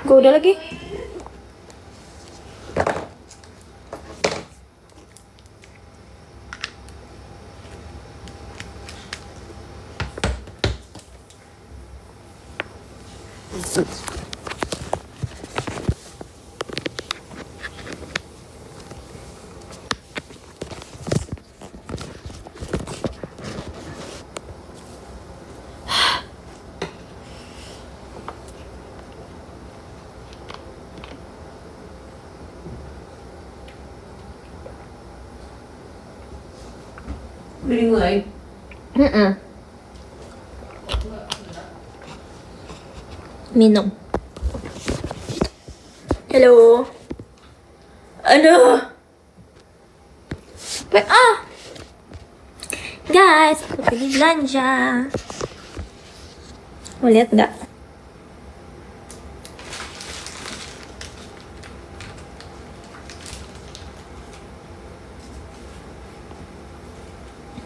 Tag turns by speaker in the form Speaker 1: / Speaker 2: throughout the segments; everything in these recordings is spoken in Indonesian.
Speaker 1: Gue udah lagi.
Speaker 2: Udah mulai.
Speaker 1: Minum. Halo. Aduh. Guys, aku pergi belanja. Mau lihat nggak?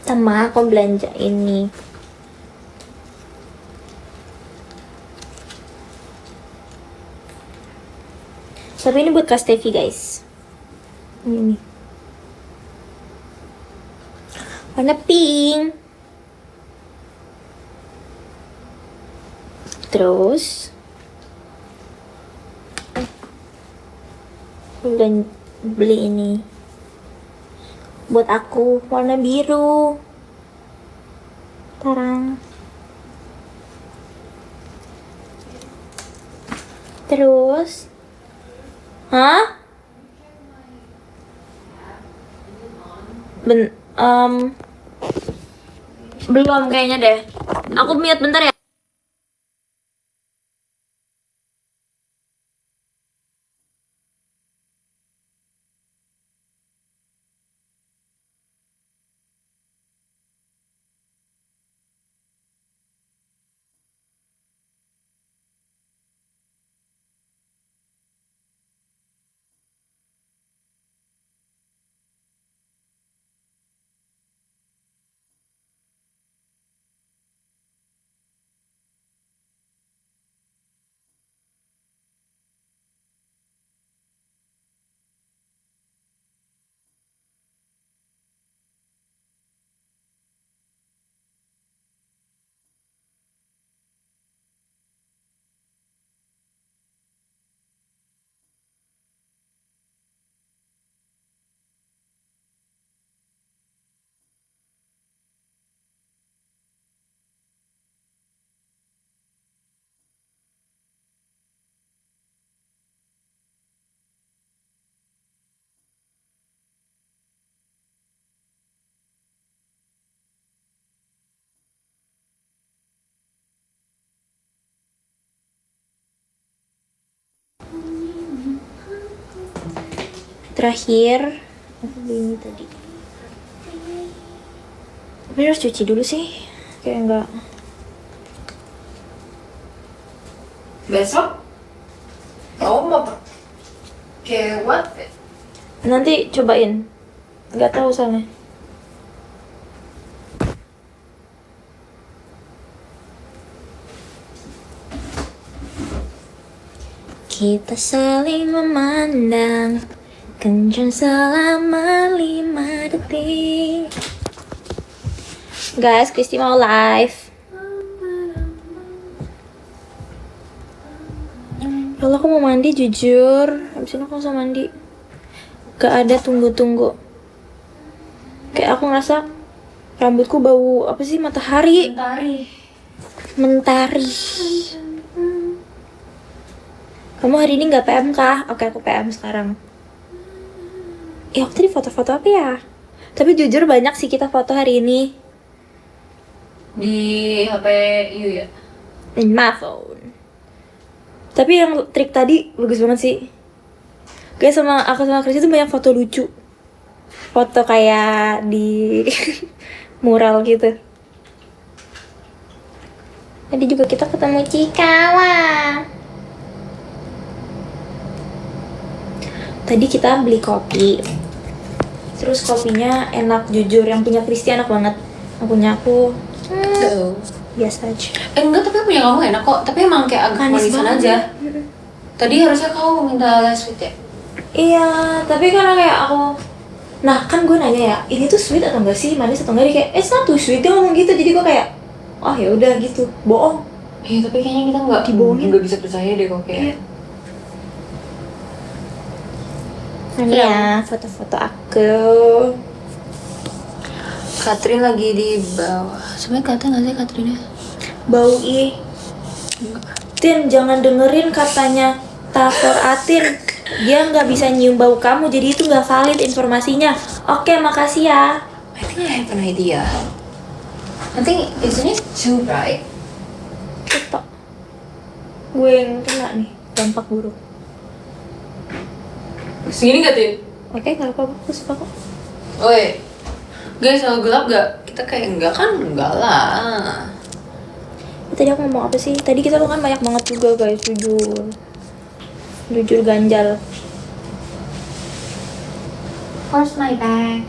Speaker 1: Sama aku belanja ini. Tapi ini buat Kak Steffi, guys. Ini. Warna pink. Terus beli ini buat aku warna biru. Tarang. Terus belum kayaknya deh. Aku mute bentar ya. Terakhir aku beli ini tadi. Tapi harus cuci dulu sih. Kayak enggak.
Speaker 2: Besok kamu mau pakai what?
Speaker 1: Nanti cobain. Nggak tahu soalnya. Kita saling memandang kencang selama 5 detik. Guys, Kristi mau live. Kalau aku mau mandi jujur, habis ini aku langsung mandi. Gak ada tunggu-tunggu. Kayak aku ngerasa rambutku bau apa sih, matahari. Mentari. Kamu hari ini nggak PM kah? Oke, aku PM sekarang. Aku tadi foto-foto apa ya? Tapi jujur banyak sih kita foto hari ini.
Speaker 2: Di HP Yu ya?
Speaker 1: In my phone. Tapi yang trik tadi bagus banget sih. Guys, aku sama Chris itu banyak foto lucu. Foto kayak di mural gitu. Tadi juga kita ketemu Cikawa. Tadi kita beli kopi. Terus kopinya enak, jujur. Yang punya Kristi enak banget. Yang punya aku biasa aja.
Speaker 2: Enggak, tapi punya kamu enak kok. Tapi emang kayak agak manisan aja. Tadi harusnya kau minta less sweet ya?
Speaker 1: Iya, tapi karena kayak aku, nah kan gue nanya ya, ini tuh sweet atau enggak sih, manis atau enggak? Dia kayak, it's not too sweet, dia ngomong gitu, jadi gue kayak, oh ya udah gitu, bohong.
Speaker 2: Iya, tapi kayaknya kita
Speaker 1: Dibohongin.
Speaker 2: nggak bisa percaya deh kok kayak.
Speaker 1: Iya. Ini ya foto-foto aku.
Speaker 2: Katrin lagi di bawah. Sebenarnya kata nggak sih Katrinnya?
Speaker 1: Bau ih. Tin, jangan dengerin katanya Tafor Atin. Dia nggak bisa nyium bau kamu, jadi itu nggak valid informasinya. Oke, makasih ya.
Speaker 2: I think I have an idea. I think isn't it too bright?
Speaker 1: Cetok. Gue yang kena nih, dampak buruk.
Speaker 2: Segini nggak Tin?
Speaker 1: Oke, nggak apa-apa, aku suka kok.
Speaker 2: Oi, guys, kalau gelap gak? Kita kayak enggak kan? Enggak lah.
Speaker 1: Tadi aku ngomong apa sih? Tadi kita kan banyak banget juga guys, jujur. Jujur ganjal.
Speaker 2: Where's my bag?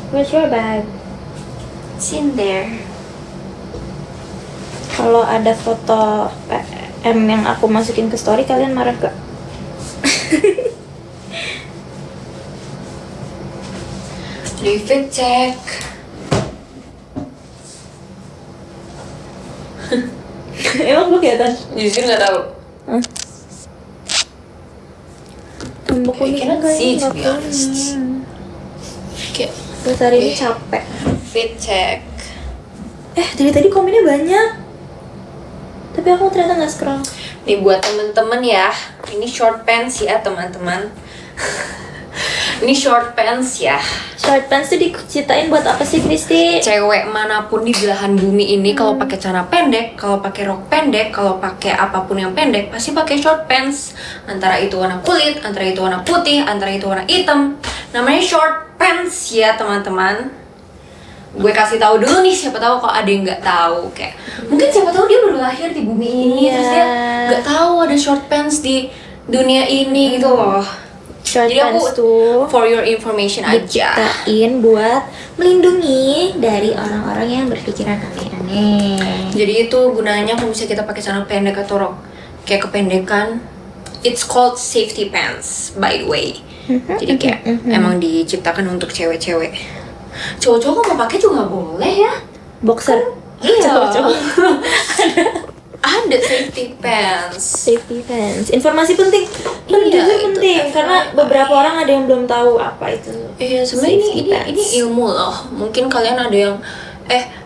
Speaker 1: Where's your bag?
Speaker 2: It's in there.
Speaker 1: Kalau ada foto PM yang aku masukin ke story, kalian marah gak?
Speaker 2: Refit check.
Speaker 1: Emang gue kelihatan?
Speaker 2: Jujur nggak tahu.
Speaker 1: Hah? Tembok
Speaker 2: I
Speaker 1: kuning
Speaker 2: cannot
Speaker 1: enggak
Speaker 2: see,
Speaker 1: ini
Speaker 2: to
Speaker 1: nggak
Speaker 2: be honest.
Speaker 1: kuning.
Speaker 2: Kayak
Speaker 1: Buat hari ini capek.
Speaker 2: fit check.
Speaker 1: Dari tadi komennya banyak. Tapi aku ternyata nggak scroll.
Speaker 2: Nih buat temen-temen ya, ini short pants ya teman-teman. Ini short pants ya.
Speaker 1: Short pants tuh diceritain buat apa sih, Kristi?
Speaker 2: Cewek manapun di belahan bumi ini kalau pakai celana pendek, kalau pakai rok pendek, kalau pakai apapun yang pendek pasti pakai short pants. Antara itu warna kulit, antara itu warna putih, antara itu warna hitam. Namanya short pants ya teman-teman. Gue kasih tahu dulu nih, siapa tahu kok ada yang nggak tahu kayak mungkin siapa tahu dia baru lahir di bumi ini
Speaker 1: Iya.
Speaker 2: terus dia nggak tahu ada short pants di dunia ini gitu loh.
Speaker 1: Short
Speaker 2: Jadi
Speaker 1: pants
Speaker 2: aku
Speaker 1: tuh
Speaker 2: for your information aja.
Speaker 1: diciptain buat melindungi dari orang-orang yang berpikiran aneh-aneh.
Speaker 2: Jadi itu gunanya kalau misalnya kita pakai celana pendek atau rok kayak kependekan, it's called safety pants by the way. Jadi kayak emang diciptakan untuk cewek-cewek. Cowok-cowok mau pakai juga boleh ya.
Speaker 1: Boxer.
Speaker 2: Iya.
Speaker 1: Cowok-cowok.
Speaker 2: Ada safety pants.
Speaker 1: Safety pants. Informasi penting.
Speaker 2: Iya,
Speaker 1: Jujur
Speaker 2: itu
Speaker 1: penting karena
Speaker 2: FYI.
Speaker 1: beberapa orang ada yang belum tahu apa itu.
Speaker 2: Iya sebenarnya
Speaker 1: Safety
Speaker 2: ini
Speaker 1: pants.
Speaker 2: ilmu loh. Mungkin kalian ada yang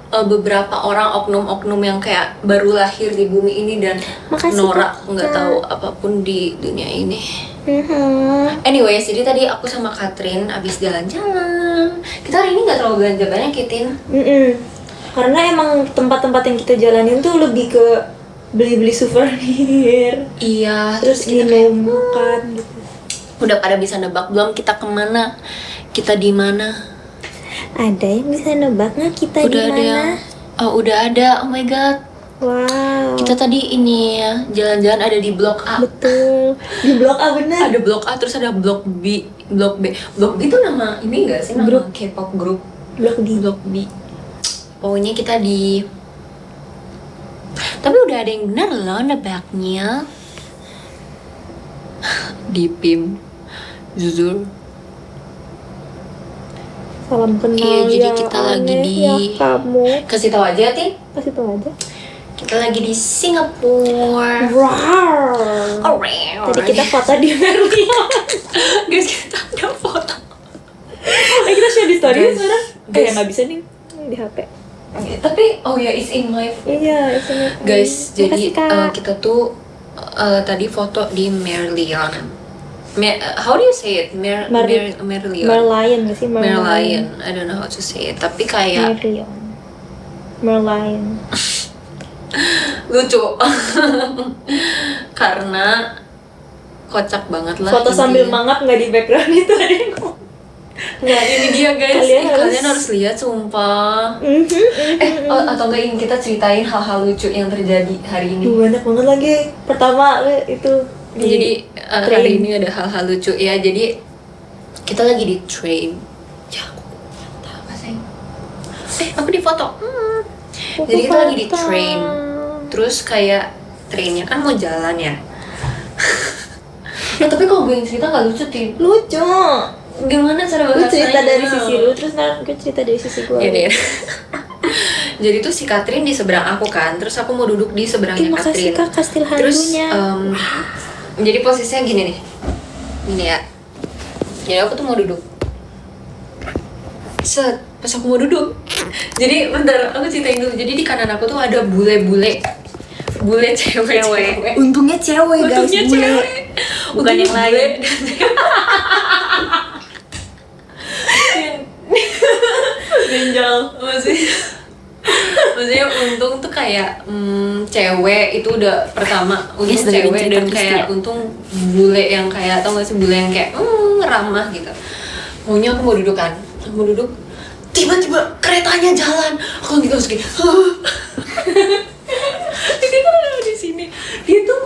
Speaker 2: beberapa orang oknum-oknum yang kayak baru lahir di bumi ini dan
Speaker 1: Makasih,
Speaker 2: norak
Speaker 1: Kak.
Speaker 2: nggak tahu apapun di dunia ini.
Speaker 1: Mhm.
Speaker 2: Anyways, jadi tadi aku sama Katrin abis jalan-jalan. Kita hari ini nggak terlalu belanja banyak, Kitin.
Speaker 1: Karena emang tempat-tempat yang kita jalanin tuh lebih ke beli-beli souvenir,
Speaker 2: Iya.
Speaker 1: terus
Speaker 2: kita
Speaker 1: minum, makan gitu.
Speaker 2: udah pada bisa nebak belum kita kemana? Kita di mana?
Speaker 1: Ada yang bisa nebak nggak kita di
Speaker 2: Udah ada yang
Speaker 1: mana?
Speaker 2: udah ada. Oh my god.
Speaker 1: Wow.
Speaker 2: Kita tadi ini ya jalan-jalan ada di blok A.
Speaker 1: Betul. Di blok A benar.
Speaker 2: Ada blok A terus ada blok B, blok B. Blok B itu nama ini enggak sih nama
Speaker 1: Grup.
Speaker 2: K-pop grup?
Speaker 1: Blok D.
Speaker 2: Blok B. Pokoknya kita di tapi udah ada yang benar loh nebaknya. Di PIM. Jujur.
Speaker 1: Salam kenal.
Speaker 2: Iya, jadi
Speaker 1: yang
Speaker 2: kita lagi
Speaker 1: aneh
Speaker 2: di-
Speaker 1: ya kamu.
Speaker 2: Kasih tahu aja, Tin.
Speaker 1: Kasih tahu aja.
Speaker 2: Kita lagi di Singapura.
Speaker 1: Wow. Tadi kita foto di Merlion.
Speaker 2: Guys, kita ada foto.
Speaker 1: Kita share di story
Speaker 2: Guys,
Speaker 1: sekarang.
Speaker 2: guys.
Speaker 1: Nggak bisa nih di HP.
Speaker 2: Tapi oh ya, it's in my
Speaker 1: Iya, isinya.
Speaker 2: guys. Jadi
Speaker 1: Makasih, Kak.
Speaker 2: kita tuh tadi foto di Merlion. How do you say it? Merlion.
Speaker 1: Merlion nggak sih?
Speaker 2: Merlion. I don't know how to say it. Tapi kayak
Speaker 1: Merlion. Merlion.
Speaker 2: lucu. Karena kocak banget lah.
Speaker 1: Foto sambil
Speaker 2: intinya.
Speaker 1: mangap nggak di background itu ada yang ngomong.
Speaker 2: Nah ini dia guys.
Speaker 1: Kalian
Speaker 2: Kalian harus lihat sumpah. Atau enggak ingin kita ceritain hal-hal lucu yang terjadi hari ini.
Speaker 1: Banyak banget lagi. Pertama itu di
Speaker 2: Jadi
Speaker 1: train.
Speaker 2: hari ini ada hal-hal lucu ya. Jadi kita lagi di train. Ya aku tahu apa sayang. Aku di foto. Jadi kita lagi di train. Terus kayak trainnya kan mau jalan ya. Ya tapi kalau gue yang cerita nggak lucu Tin.
Speaker 1: Lucu.
Speaker 2: Gimana cara
Speaker 1: Lu
Speaker 2: bahasanya?
Speaker 1: cerita dari sisi lu, terus ntar gue cerita dari sisi gue.
Speaker 2: Ya deh. Jadi tuh si Katrin di seberang aku kan, terus aku mau duduk di seberangnya
Speaker 1: Makasih
Speaker 2: Katrin.
Speaker 1: kak kastil
Speaker 2: Terus
Speaker 1: hantunya.
Speaker 2: jadi posisinya gini nih, gini ya. Jadi aku tuh mau duduk. Set, pas aku mau duduk. Jadi bentar, aku ceritain dulu. Jadi di kanan aku tuh ada bule-bule. Bule cewek.
Speaker 1: Untungnya cewek guys,
Speaker 2: Untungnya
Speaker 1: bule.
Speaker 2: cewek.
Speaker 1: Bukan yang lain.
Speaker 2: Benjol. Maksudnya untung tuh kayak cewek itu udah pertama untung
Speaker 1: Yes, dari
Speaker 2: cewek dan
Speaker 1: cerita
Speaker 2: kayak
Speaker 1: Kristi.
Speaker 2: untung bule yang kayak tau gak sih bule yang kayak ramah gitu. Maunya aku mau duduk kan, aku mau duduk, tiba-tiba keretanya jalan, aku gitu terus gini. Dia kan ada di sini, dia tuh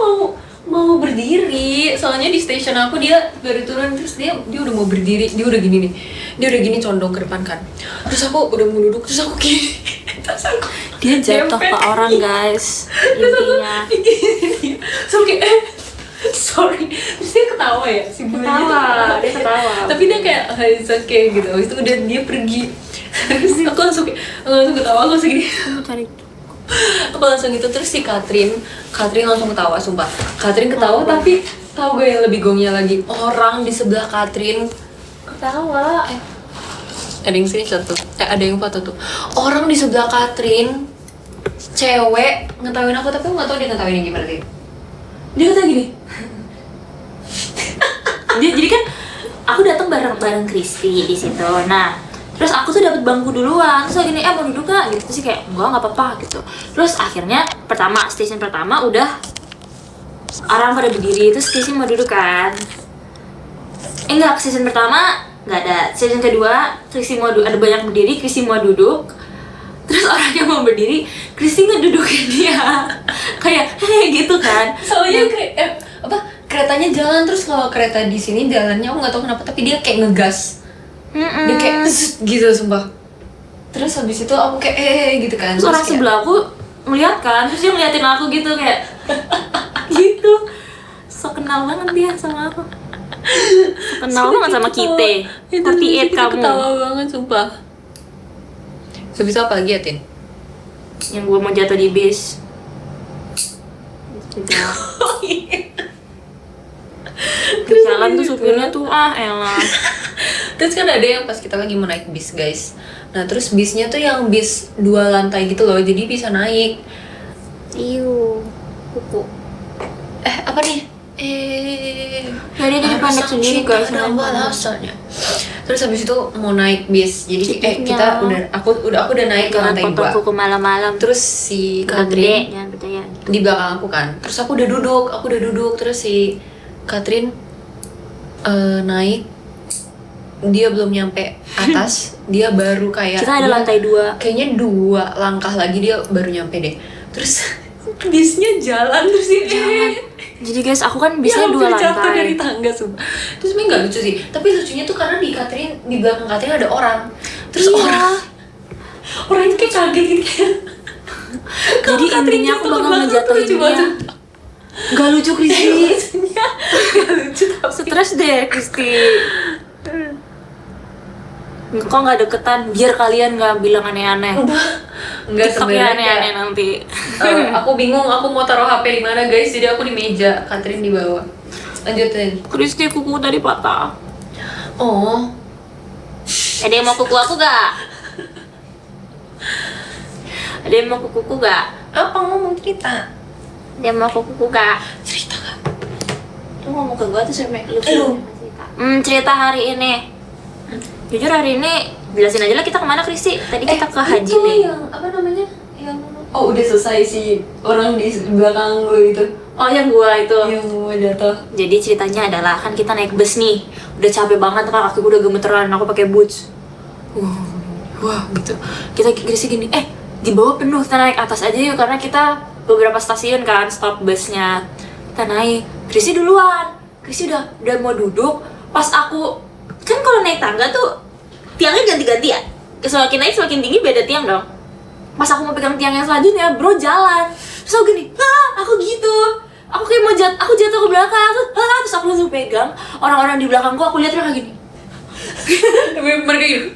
Speaker 2: mau berdiri, soalnya di station aku dia baru turun terus dia udah mau berdiri, dia udah gini nih, dia udah gini condong ke depan kan, terus aku udah mau duduk terus aku gini, terus aku
Speaker 1: Dia jatuh
Speaker 2: dempet.
Speaker 1: ke orang guys, intinya.
Speaker 2: Terus aku kayak sorry, terus dia ketawa ya si bulenya
Speaker 1: Ketawa, dia ketawa.
Speaker 2: tapi dia kayak it's okay gitu, habis itu udah dia pergi, terus aku langsung ketawa, aku langsung gini.
Speaker 1: Cari
Speaker 2: Aku langsung gitu, terus si Katrin langsung ketawa, sumpah. Katrin ketawa, tapi tahu gue yang lebih gongnya lagi, orang di sebelah Katrin
Speaker 1: ketawa.
Speaker 2: ada yang screenshot tuh, ada yang foto tuh, orang di sebelah Katrin cewek ngetawain aku, tapi aku nggak tahu dia ngetawainnya gimana sih. Dia kata gini,
Speaker 1: Jadi kan aku datang bareng Kristi di situ. Nah, terus aku tuh dapat bangku duluan. Terus gini, mau duduk gak? Gitu terus sih kayak enggak apa-apa gitu. Terus akhirnya station pertama udah orang pada berdiri, terus Kristi mau duduk kan. Enggak, season pertama nggak ada. Season kedua Kristi mau ada banyak berdiri, Kristi mau duduk. Terus orangnya mau berdiri, Kristi ngedudukin dia. Kayak gitu kan.
Speaker 2: soalnya keretanya jalan, terus kalau kereta di sini jalannya aku nggak tahu kenapa, tapi dia kayak ngegas. Dia kayak zzzz gitu sumpah. Terus habis itu aku kayak gitu kan.
Speaker 1: Terus orang
Speaker 2: kayak,
Speaker 1: sebelah aku melihat kan, terus dia ngeliatin aku gitu kayak gitu. So kenal banget dia sama aku. So kenal banget sama kita. Tapi kamu
Speaker 2: ketawa banget sumpah. Habis itu apa lagi ya, Tin?
Speaker 1: yang gue mau jatuh di bis. Di jalan tuh supirnya tuh elah.
Speaker 2: Terus kan ada yang pas kita lagi mau naik bis, guys. Nah, terus bisnya tuh yang bis 2 lantai gitu loh, jadi bisa naik.
Speaker 1: Iu, kuku.
Speaker 2: Apa nih?
Speaker 1: Jadi dia pendek sendiri guys.
Speaker 2: Alasannya. Terus habis itu mau naik bis. Jadi
Speaker 1: Cikitnya.
Speaker 2: aku udah naik ke lantai 2.
Speaker 1: Potong kuku malam-malam.
Speaker 2: Terus si
Speaker 1: Katrin
Speaker 2: Katrin
Speaker 1: jangan percaya.
Speaker 2: di belakang aku kan. Terus aku udah duduk. Terus si Katrin naik. Dia belum nyampe atas, dia baru kayak
Speaker 1: Kita ada
Speaker 2: dia-
Speaker 1: lantai 2.
Speaker 2: Kayaknya 2 langkah lagi dia baru nyampe deh. Terus bisnya jalan terus dia
Speaker 1: Jadi guys, aku kan bisnya 2
Speaker 2: hampir jatuh dari
Speaker 1: lantai.
Speaker 2: tangga sumpah. Terus sebenarnya nggak lucu sih, tapi lucunya tuh karena di belakang Katrin ada orang. Terus
Speaker 1: Iya.
Speaker 2: orang itu kayak kaget gitu kayak.
Speaker 1: Jadi intinya aku bakal ngejatuhin dia. Gak lucu Kristi.
Speaker 2: Gak lucu tapi
Speaker 1: Stres deh Kristi. Kok nggak deketan? Biar kalian nggak bilang aneh-aneh.
Speaker 2: enggak
Speaker 1: TikToknya
Speaker 2: sebenarnya
Speaker 1: aneh-aneh
Speaker 2: kayak,
Speaker 1: nanti.
Speaker 2: aku bingung aku mau taruh HP di mana guys, jadi aku di meja, Katrin di bawah. Lanjutin.
Speaker 1: Kristi kuku tadi patah.
Speaker 2: Oh,
Speaker 1: Ada yang mau kuku aku gak? Ada yang mau kuku gak?
Speaker 2: apa ngomong cerita?
Speaker 1: Ada yang mau kuku gak?
Speaker 2: Cerita gak?
Speaker 1: Lu ngomong ke gua tuh sampai lu
Speaker 2: Aduh.
Speaker 1: cerita hari ini. Jujur hari ini jelasin aja lah kita kemana Kristi. Tadi kita ke Haji
Speaker 2: itu
Speaker 1: nih.
Speaker 2: yang apa namanya? Yang udah selesai si orang di belakang gue itu.
Speaker 1: Oh yang gua itu.
Speaker 2: Yang gue jatuh.
Speaker 1: Jadi ceritanya adalah kan kita naik bus nih, udah capek banget kan, kaki gue udah gemeteran, aku pakai boots. Wah gitu. Kita Kristi gini, di bawah penuh, kita naik atas aja yuk karena kita beberapa stasiun kan stop busnya. Kita naik, Kristi duluan. Kristi udah mau duduk, pas aku kan kalau naik tangga tuh tiangnya ganti-ganti ya. Semakin naik semakin tinggi beda tiang dong. Pas aku mau pegang tiang yang selanjutnya, bro jalan. Terus aku gini, aku gitu. Aku kayak mau aku jatuh ke belakang, terus aku langsung pegang. Orang-orang di belakangku aku lihat mereka gini.
Speaker 2: Mereka gitu.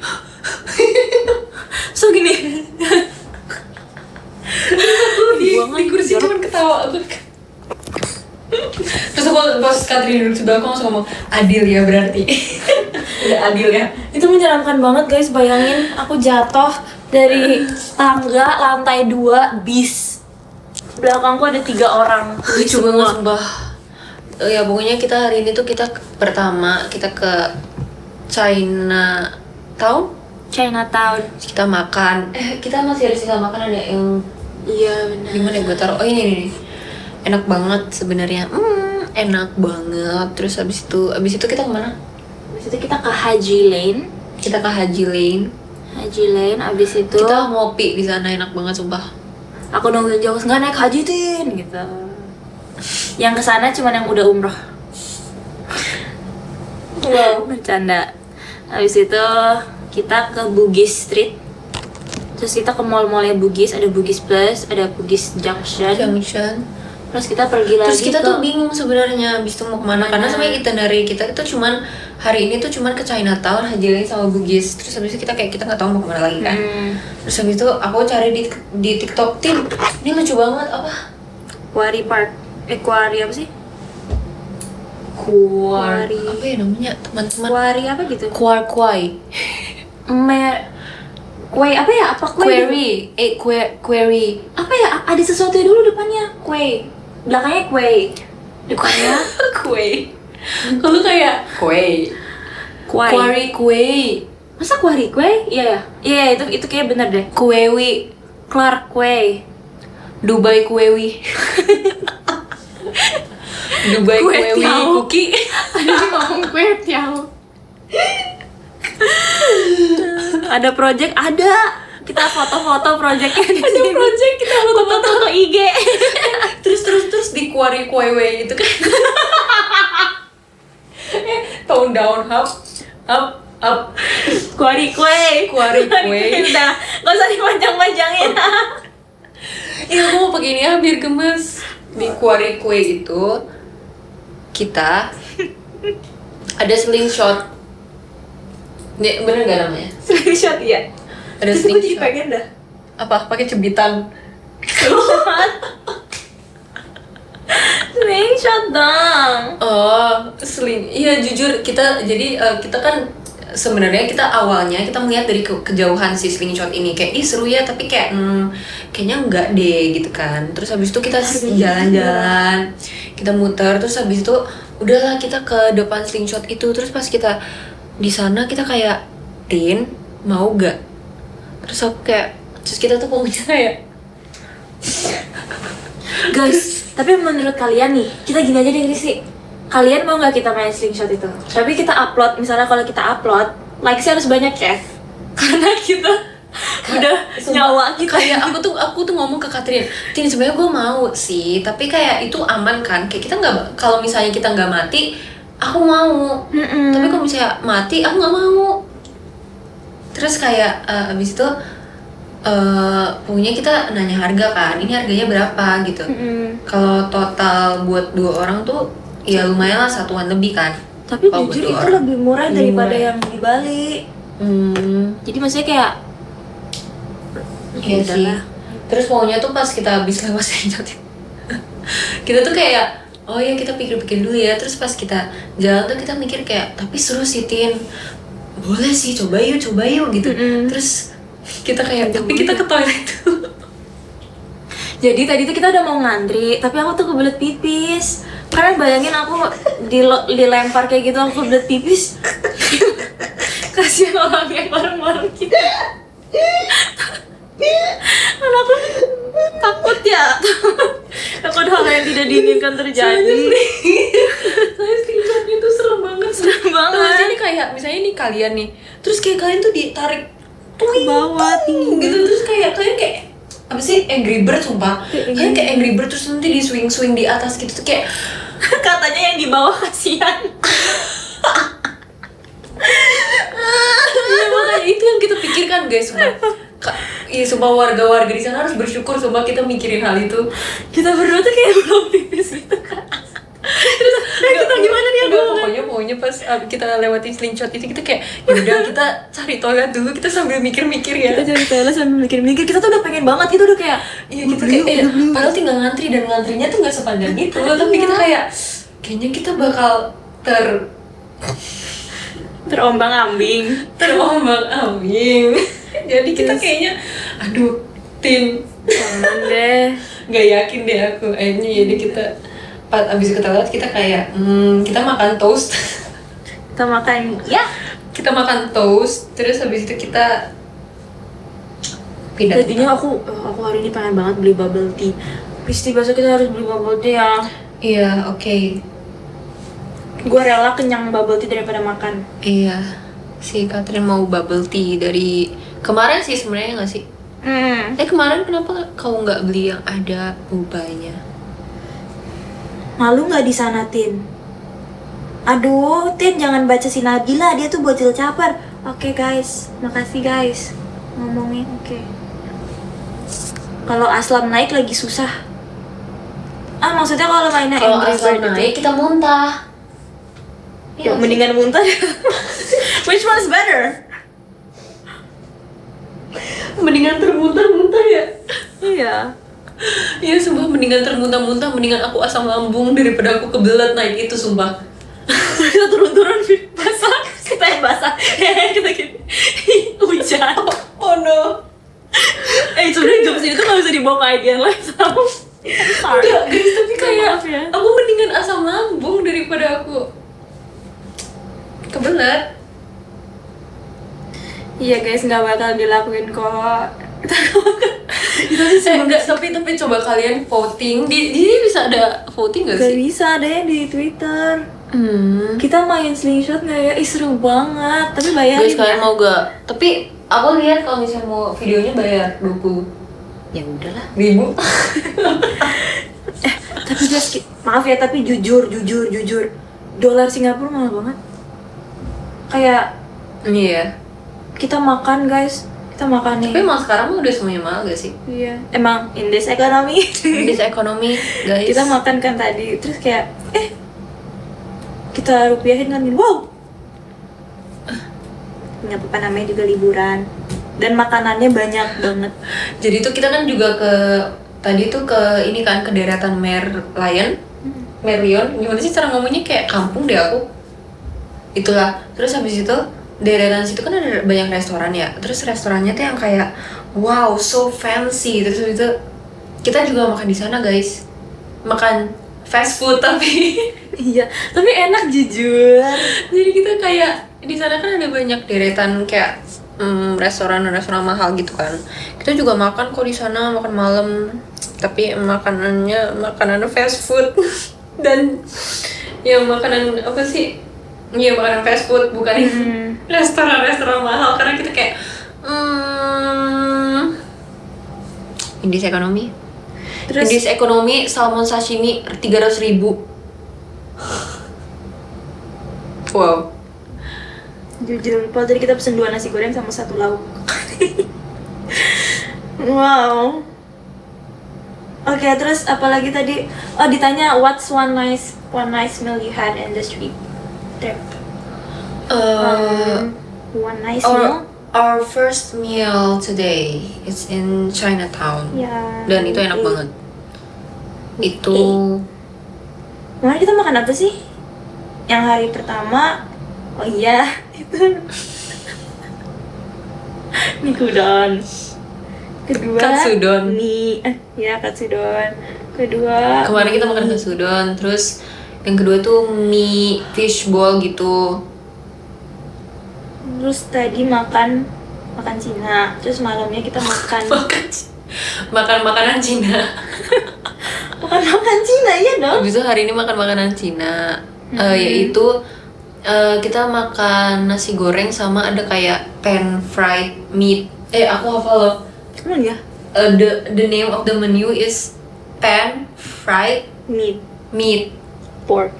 Speaker 1: So gini.
Speaker 2: Di kursi cuman ketawa. Terus aku pas Katrin duduk sebelah aku langsung ngomong, adil ya berarti. Udah adil ya.
Speaker 1: Itu menyeramkan banget guys, bayangin aku jatuh dari tangga lantai 2 bis. Belakangku ada 3 orang.
Speaker 2: Lucu banget sumpah. Ya pokoknya kita hari ini tuh pertama kita ke Chinatown. Kita makan. Kita masih ada sisa makanan ya yang
Speaker 1: Iya benar.
Speaker 2: gimana ya gue taruh. Oh ini nih. Enak banget sebenarnya. Enak banget. Terus abis itu kita kemana?
Speaker 1: Habis itu kita ke Haji Lane.
Speaker 2: Kita ke Haji Lane.
Speaker 1: Abis itu
Speaker 2: Kita ngopi di sana, enak banget sumpah.
Speaker 1: aku nungguin jauh nggak naik haji Tin gitu. Yang kesana cuman yang udah umroh. Wow, bercanda. Habis itu kita ke Bugis Street. Terus kita ke mall-mallnya Bugis, ada Bugis Plus, ada Bugis Junction. Terus kita pergi lagi.
Speaker 2: Terus kita
Speaker 1: ke
Speaker 2: tuh bingung sebenarnya abis itu mau kemana, karena sebenarnya itinerary kita itu cuman hari ini tuh cuman ke Chinatown, Haji Lane sama Bugis. Terus habis itu kita nggak tahu mau kemana lagi kan. Terus habis itu aku cari di TikTok, Tin, ini lucu banget apa?
Speaker 1: Quarry Park. Quarry apa sih?
Speaker 2: Quarry. Apa ya namanya teman-teman?
Speaker 1: Quarry apa gitu?
Speaker 2: Quarry.
Speaker 1: Kue apa ya? Apa kue?
Speaker 2: Query.
Speaker 1: Apa ya? Ada sesuatu dulu depannya. Kue. Belakangnya kue. Depannya
Speaker 2: Kue. Kalau kayak kue.
Speaker 1: Quarry.
Speaker 2: Kue.
Speaker 1: Masa quarry kue? Iya ya. Iya itu kayak bener deh.
Speaker 2: Kuewi.
Speaker 1: Clark kue.
Speaker 2: Dubai Kuewi. Dubai
Speaker 1: Kue
Speaker 2: Kuewi
Speaker 1: tiao.
Speaker 2: cookie.
Speaker 1: Ada yang ngomong kue tiao. Ada project, ada. Kita foto-foto projectnya di
Speaker 2: Ada
Speaker 1: sini.
Speaker 2: project kita
Speaker 1: Foto-foto ke IG.
Speaker 2: terus di Quarry Kuewi itu kan. Tone down up.
Speaker 1: Quarry kue.
Speaker 2: Quarry kue.
Speaker 1: Udah, gak usah dipanjang-panjangin.
Speaker 2: Iya, aku mau pakai ini ya biar gemes. Di Quarry Kue itu kita ada slingshot. Nih, bener gak namanya?
Speaker 1: Slingshot ya.
Speaker 2: Ada
Speaker 1: Terus gue jadi
Speaker 2: slingshot.
Speaker 1: pengen dah.
Speaker 2: Apa? Pakai cebitan.
Speaker 1: Slingshot dong.
Speaker 2: Oh, iya jujur kita kan sebenarnya kita awalnya kita melihat dari kejauhan si slingshot ini kayak ih seru ya, tapi kayak kayaknya enggak deh gitu kan. Terus habis itu kita jalan-jalan, kita muter, terus habis itu udahlah kita ke depan slingshot itu. Terus pas kita di sana kita kayak, Tin, mau gak? Terus kita tuh ngomongnya kayak
Speaker 1: Guys, tapi menurut kalian nih, kita gini aja deh Risi. Kalian mau nggak kita main slingshot itu? Tapi kita upload, misalnya kalau kita upload, likes-nya harus banyak ya. Karena kita udah nyawa kita.
Speaker 2: Kayak aku tuh ngomong ke Katrin, Tin sebenarnya gue mau sih, tapi kayak itu aman kan? Kayak kita nggak, kalau misalnya kita nggak mati, aku mau. Tapi kalau misalnya mati, aku nggak mau. Terus kayak abis itu punya kita nanya harga kan, ini harganya berapa gitu. Kalau total buat 2 orang tuh ya lumayan lah, satuan lebih kan.
Speaker 1: Tapi
Speaker 2: Kalau
Speaker 1: jujur
Speaker 2: buat 2
Speaker 1: itu
Speaker 2: orang.
Speaker 1: lebih murah
Speaker 2: Lebih
Speaker 1: daripada
Speaker 2: murah.
Speaker 1: yang di Bali. Jadi maksudnya kayak
Speaker 2: Iya sih.
Speaker 1: udahlah.
Speaker 2: Terus maunya tuh pas kita habis lewat slingshot kita tuh kayak, oh ya kita pikir-pikir dulu ya. Terus pas kita jalan tuh kita mikir kayak, tapi seru sih Tin, boleh sih, coba yuk gitu. Terus kita kayak, tapi kita ke toilet tuh.
Speaker 1: Jadi tadi tuh kita udah mau ngantri, tapi aku tuh kebelet pipis. Karena bayangin aku dilempar kayak gitu, aku kebelet pipis. Kasihan orang yang bareng-bareng kita. Kan aku takut ya. Takut hal yang tidak diinginkan terjadi.
Speaker 2: Saya screenshotnya tuh serem banget.
Speaker 1: Serem banget.
Speaker 2: Terus ini kayak, misalnya nih kalian nih, terus kayak kalian tuh ditarik
Speaker 1: Ke bawah tinggi
Speaker 2: gitu, terus kayak kalian kayak apa sih, Angry Bird sumpah. Kalian kayak Angry Bird terus nanti di swing di atas gitu tuh kayak
Speaker 1: katanya yang di bawah kasihan.
Speaker 2: ya makanya itu yang kita pikirkan guys sumpah. Iya, sumpah warga-warga di sana harus bersyukur, sumpah kita mikirin hal itu.
Speaker 1: Kita berdua tuh kayak belum pipis gitu kan. Terus kita gimana nih aku?
Speaker 2: Pokoknya pas kita lewatin slingshot itu kita kayak yaudah kita cari toilet dulu, kita sambil mikir-mikir ya.
Speaker 1: Kita cari toilet sambil mikir-mikir. Kita tuh udah pengen banget gitu, udah kayak
Speaker 2: Iya kita kayak padahal tinggal ngantri dan ngantrinya tuh nggak sepanjang itu, tapi kita kayak kayaknya kita bakal
Speaker 1: terombang-ambing.
Speaker 2: terombang-ambing. Jadi kita kayaknya aduh Tin
Speaker 1: Jangan deh.
Speaker 2: nggak yakin deh aku. Akhirnya jadi kita pas abis kita lewat kita kayak kita makan toast.
Speaker 1: Kita makan ya.
Speaker 2: Kita makan toast terus habis itu kita pindah.
Speaker 1: Tadinya aku hari ini pengen banget beli bubble tea. Pasti besok kita harus beli bubble tea ya.
Speaker 2: Iya oke.
Speaker 1: Gue rela kenyang bubble tea daripada makan.
Speaker 2: Iya si Catherine mau bubble tea dari kemarin sih sebenarnya nggak sih? Kemarin kenapa kau nggak beli yang ada bobanya?
Speaker 1: Malu nggak di sana, Tin? Aduh, Tin jangan baca si Nabila, dia tuh bocil caper. Oke guys, makasih guys ngomongin. Oke. Kalau Aslam naik lagi susah. Maksudnya kalau mainnya
Speaker 2: Kalau
Speaker 1: Angry
Speaker 2: asal
Speaker 1: Bird
Speaker 2: naik kita muntah.
Speaker 1: ya mendingan muntah. Which one's better?
Speaker 2: Mendingan termuntah-muntah ya.
Speaker 1: Iya.
Speaker 2: Iya sumpah mendingan termuntah-muntah, mendingan aku asam lambung daripada aku kebelet naik itu sumpah.
Speaker 1: Kita turun-turun basah, kita yang basah. Kita gini. Hujan.
Speaker 2: Oh no.
Speaker 1: Sebenarnya jokes ini tuh gak bisa dibawa ke IGN live tau.
Speaker 2: Enggak guys, tapi kayak
Speaker 1: Maaf ya.
Speaker 2: aku mendingan asam lambung daripada aku kebelet.
Speaker 1: Iya guys, nggak bakal dilakuin kok.
Speaker 2: Enggak, tapi coba kalian voting di bisa ada voting gak
Speaker 1: Gak
Speaker 2: sih?
Speaker 1: bisa deh di Twitter. Kita main slingshot nggak ya? Seru banget. Tapi bayarin
Speaker 2: Guys kalian
Speaker 1: ya.
Speaker 2: mau gak? Tapi aku lihat kalau misalnya mau videonya bayar 20. Ya udahlah, 1000.
Speaker 1: Tapi guys, maaf ya, tapi jujur. Dolar Singapura mahal banget. Kayak
Speaker 2: Iya.
Speaker 1: kita makan guys, kita makan nih.
Speaker 2: Tapi emang sekarang mah udah semuanya mahal gak sih?
Speaker 1: Iya, emang in this economy.
Speaker 2: This ekonomi, guys.
Speaker 1: Kita makan kan tadi, terus kayak kita rupiahin kan, wow. Nggak apa-apa, namanya juga liburan. Dan makanannya banyak banget.
Speaker 2: Jadi tuh kita kan juga tadi tuh ke ini kan ke deretan Merlion. Gimana sih cara ngomongnya, kayak kampung deh aku. Itulah. Terus habis itu deretan situ kan ada banyak restoran ya. Terus restorannya tuh yang kayak wow, so fancy. Terus habis itu kita juga makan di sana, guys. Makan fast food tapi
Speaker 1: Iya, tapi enak jujur.
Speaker 2: jadi kita kayak di sana kan ada banyak deretan kayak restoran mahal gitu kan. Kita juga makan kok di sana, makan malam. Tapi makanan fast food dan ya makanan apa sih? Iya makanan fast food, bukan restoran mahal, karena kita kayak Indis ekonomi.
Speaker 1: Terus
Speaker 2: Indis ekonomi salmon sashimi 300.000. Wow.
Speaker 1: jujur, kalau tadi kita pesen 2 nasi goreng sama 1 lauk. Wow. Oke, terus apalagi tadi? Oh, ditanya what's one nice meal you had in the street trip? One nice meal?
Speaker 2: Our first meal today is in Chinatown.
Speaker 1: Ya.
Speaker 2: Dan itu enak banget. Itu
Speaker 1: Kemarin kita makan apa sih? Yang hari pertama, oh iya, itu Nikudon. Kedua
Speaker 2: Katsudon.
Speaker 1: Katsudon. Kedua
Speaker 2: kemarin kita makan katsudon, terus yang kedua tuh mie fishball gitu.
Speaker 1: Terus tadi makan Cina. Terus malamnya kita makan
Speaker 2: makan makanan Cina.
Speaker 1: makan Cina, iya dong.
Speaker 2: Habis itu hari ini makan makanan Cina, yaitu kita makan nasi goreng sama ada kayak pan fried meat. Aku hafal loh.
Speaker 1: Emang ya?
Speaker 2: The name of the menu is pan fried meat.
Speaker 1: Pork.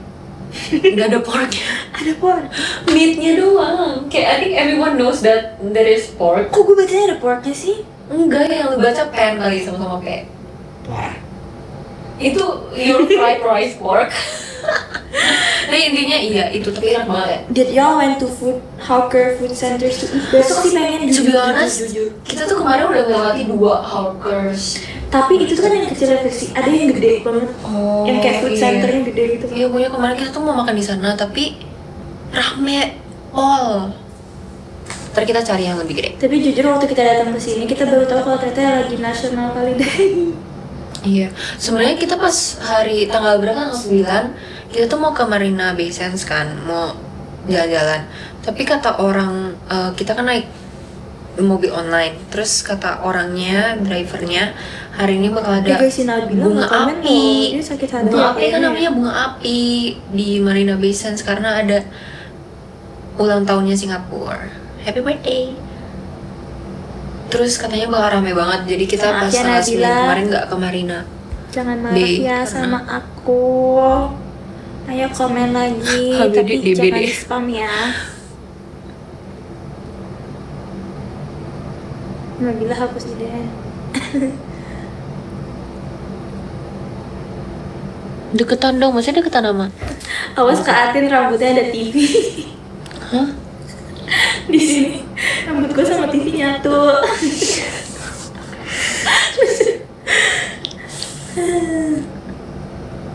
Speaker 2: Gak ada porknya.
Speaker 1: Ada pork.
Speaker 2: Meatnya doang. Kayak I think everyone knows that there is pork.
Speaker 1: Kok gue bacanya ada porknya sih?
Speaker 2: Enggak, yang lu baca pen kali sama-sama P. Itu your fried rice pork. Nah intinya iya itu, tapi enak banget ya.
Speaker 1: Did y'all went to food hawker food centers to eat? Besok sih pengen
Speaker 2: To be honest, kita tuh kemarin udah melewati 2 hawkers.
Speaker 1: Tapi itu tuh kan yang kecil versi, ada yang gede banget.
Speaker 2: Oh,
Speaker 1: Yang kayak food
Speaker 2: iya.
Speaker 1: centernya gede gitu.
Speaker 2: Iya, pokoknya kemarin kita tuh mau makan di sana tapi rame all. Ntar kita cari yang lebih gede.
Speaker 1: Tapi jujur waktu kita datang ke sini kita baru tahu kalau ternyata lagi nasional holiday.
Speaker 2: Iya, sebenarnya kita pas hari tanggal berapa, tanggal 9 kita tuh mau ke Marina Bay Sands kan, mau jalan-jalan. Tapi kata orang, kita kan naik mobil online, terus kata orangnya, drivernya, hari ini bakal ada
Speaker 1: Ya guys, si Nabila
Speaker 2: bunga
Speaker 1: nggak komen
Speaker 2: api.
Speaker 1: loh, dia sakit hati
Speaker 2: Bunga
Speaker 1: ya
Speaker 2: api kan
Speaker 1: kayaknya.
Speaker 2: namanya bunga api di Marina Bay Sands karena ada ulang tahunnya Singapura. Happy birthday. Terus katanya bakal rame banget, jadi kita
Speaker 1: Maaf
Speaker 2: pas
Speaker 1: ya,
Speaker 2: tanggal 9
Speaker 1: Nabila.
Speaker 2: kemarin nggak ke Marina.
Speaker 1: Jangan marah
Speaker 2: B,
Speaker 1: ya
Speaker 2: karena-
Speaker 1: sama aku. Ayo komen lagi,
Speaker 2: HBD,
Speaker 1: tapi
Speaker 2: DBD.
Speaker 1: jangan di spam ya. Nabila hapus ide.
Speaker 2: Deketan dong, maksudnya deketan sama?
Speaker 1: Awas Kak Atin rambutnya ada TV.
Speaker 2: Hah?
Speaker 1: Di sini rambut gue sama TV nyatu.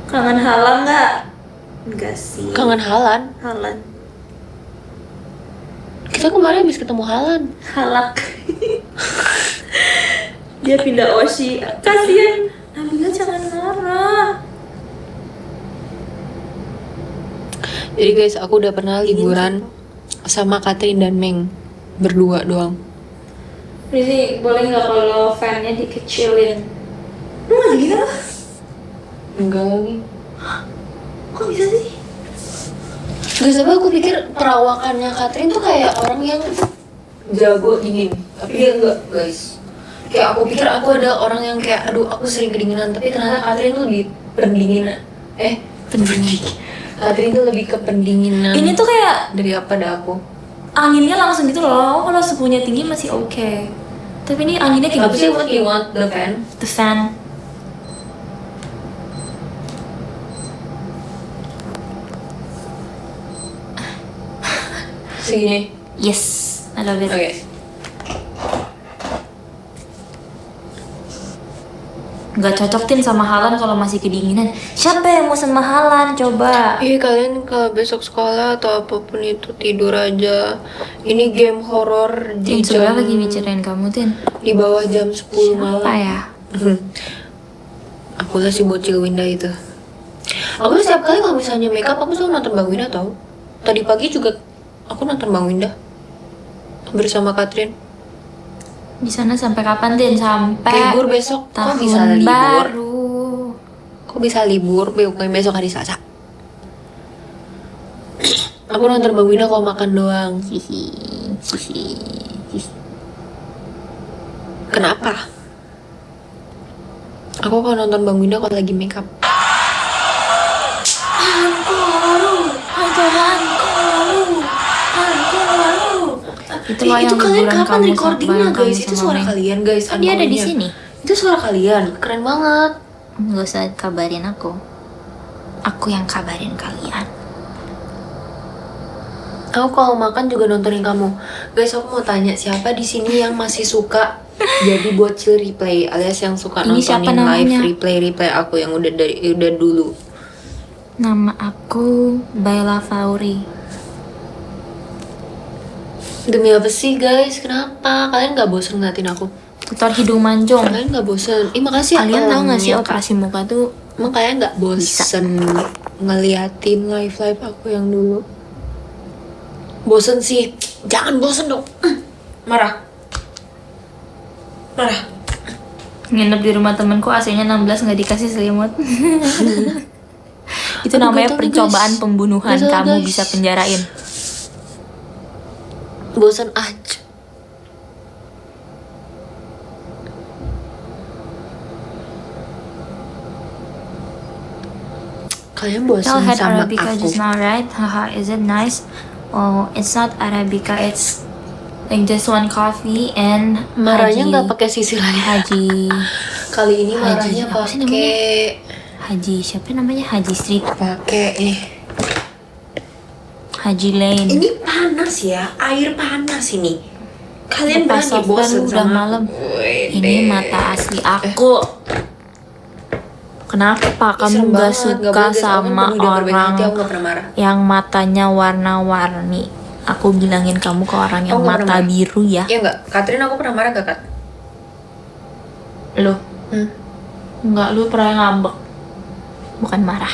Speaker 1: Kangen halang nggak? Enggak sih.
Speaker 2: Kangen Halan?
Speaker 1: Halan.
Speaker 2: Kita kemarin habis ketemu Halan.
Speaker 1: Halak. Dia pindah Oshi. Kasian. Nabila jangan marah.
Speaker 2: Jadi guys, aku udah pernah liburan sama Catherine dan Meng berdua doang.
Speaker 1: Rizi, boleh nggak kalau fannya dikecilin? Lu nggak gila?
Speaker 2: Enggak lagi.
Speaker 1: Kok bisa sih?
Speaker 2: Guys, tapi aku pikir perawakannya Catherine tuh kayak orang yang jago dingin, tapi dia enggak guys. Kayak aku pikir aku ada orang yang kayak aduh aku sering kedinginan, tapi ternyata Catherine tuh lebih pendinginan. Pendingin. Catherine tuh lebih ke pendinginan.
Speaker 1: Ini tuh kayak
Speaker 2: dari apa dah aku?
Speaker 1: anginnya langsung gitu loh. Kalau suhunya tinggi masih oke. Tapi ini anginnya kayak
Speaker 2: Apa
Speaker 1: gitu.
Speaker 2: sih what you want the fan?
Speaker 1: The fan.
Speaker 2: Segini.
Speaker 1: Yes, I love it.
Speaker 2: Oke.
Speaker 1: Nggak cocok Tin sama Halan kalau masih kedinginan. Siapa yang mau sama Halan? Coba.
Speaker 2: Iya kalian kalau besok sekolah atau apapun itu tidur aja. Ini game horor di
Speaker 1: Tin
Speaker 2: jam
Speaker 1: sebenernya lagi mikirin kamu Tin.
Speaker 2: di bawah jam 10 malam.
Speaker 1: Apa ya?
Speaker 2: Aku lah si bocil Winda itu. Aku setiap kali kalau misalnya makeup aku selalu nonton Bang Winda tau. Tadi pagi juga aku nonton Bang Winda bersama Catherine.
Speaker 1: Di sana sampai kapan Tin? Sampai
Speaker 2: Libur besok. Kok
Speaker 1: tahun
Speaker 2: bisa libur?
Speaker 1: baru.
Speaker 2: Kok bisa libur? Bukan besok hari Selasa. Aku nonton Bang Winda kalau makan doang.
Speaker 1: Hihi.
Speaker 2: Kenapa? Aku kalau nonton Bang Winda kalau lagi makeup.
Speaker 1: Itu loh yang
Speaker 2: kalian
Speaker 1: liburan
Speaker 2: kapan
Speaker 1: kamu
Speaker 2: recordingnya
Speaker 1: bareng kamu
Speaker 2: guys? Itu
Speaker 1: sama
Speaker 2: suara
Speaker 1: Meng.
Speaker 2: kalian guys.
Speaker 1: Kan dia ada di
Speaker 2: unfollow-nya.
Speaker 1: sini.
Speaker 2: Itu suara kalian, keren banget.
Speaker 1: Nggak usah kabarin aku. Aku yang kabarin kalian.
Speaker 2: Aku kalau makan juga nontonin kamu. Guys, aku mau tanya siapa di sini yang masih suka jadi bocil replay alias yang suka
Speaker 1: Ini siapa
Speaker 2: nontonin live
Speaker 1: namanya?
Speaker 2: replay aku yang udah dulu.
Speaker 1: Nama aku Baila Fauri.
Speaker 2: Demi apa sih guys? Kenapa? Kalian nggak bosan ngeliatin aku?
Speaker 1: Tutor hidung mancung.
Speaker 2: Kalian nggak bosan? Makasih ya
Speaker 1: Kalian tahu nggak sih
Speaker 2: elangnya, Kak.
Speaker 1: operasi muka tuh
Speaker 2: Emang kalian nggak bosen ngeliatin live aku yang dulu? Bosen sih, jangan bosen dong. Marah.
Speaker 1: nginep di rumah temenku AC-nya 16 nggak dikasih selimut. Itu
Speaker 2: Aduh,
Speaker 1: namanya
Speaker 2: gatel,
Speaker 1: percobaan
Speaker 2: guys.
Speaker 1: pembunuhan.
Speaker 2: Gatel,
Speaker 1: Kamu
Speaker 2: guys.
Speaker 1: bisa penjarain.
Speaker 2: Bosen aja. Kalian bosen
Speaker 1: Y'all had
Speaker 2: sama
Speaker 1: Arabica
Speaker 2: aku?
Speaker 1: just now, right? Haha, is it nice? Oh, it's not Arabica, like just one coffee and
Speaker 2: Marahnya
Speaker 1: Haji.
Speaker 2: nggak pakai sisilannya.
Speaker 1: Haji
Speaker 2: Kali ini
Speaker 1: Haji,
Speaker 2: marahnya
Speaker 1: apa sih Haji siapa namanya, Haji Street,
Speaker 2: pakai
Speaker 1: Haji Lane.
Speaker 2: Ini panas ya, air panas ini. Kalian
Speaker 1: Lepas
Speaker 2: berani
Speaker 1: software
Speaker 2: bosen
Speaker 1: udah
Speaker 2: sama
Speaker 1: malam.
Speaker 2: gue
Speaker 1: Ini
Speaker 2: deh.
Speaker 1: mata asli aku. Kenapa kamu
Speaker 2: Serem
Speaker 1: gak
Speaker 2: banget,
Speaker 1: suka
Speaker 2: boleh, guys. Aku kan
Speaker 1: sama
Speaker 2: penuh dengan berbaik
Speaker 1: orang
Speaker 2: hati, aku gak pernah marah.
Speaker 1: yang matanya warna-warni? Aku bilangin kamu ke orang yang
Speaker 2: Aku nggak pernah
Speaker 1: mata
Speaker 2: marah.
Speaker 1: biru ya.
Speaker 2: Ya enggak, Katrin aku pernah marah gak, Kat?
Speaker 1: Lu
Speaker 2: Hmm.
Speaker 1: enggak, lu pernah ngambek, bukan marah.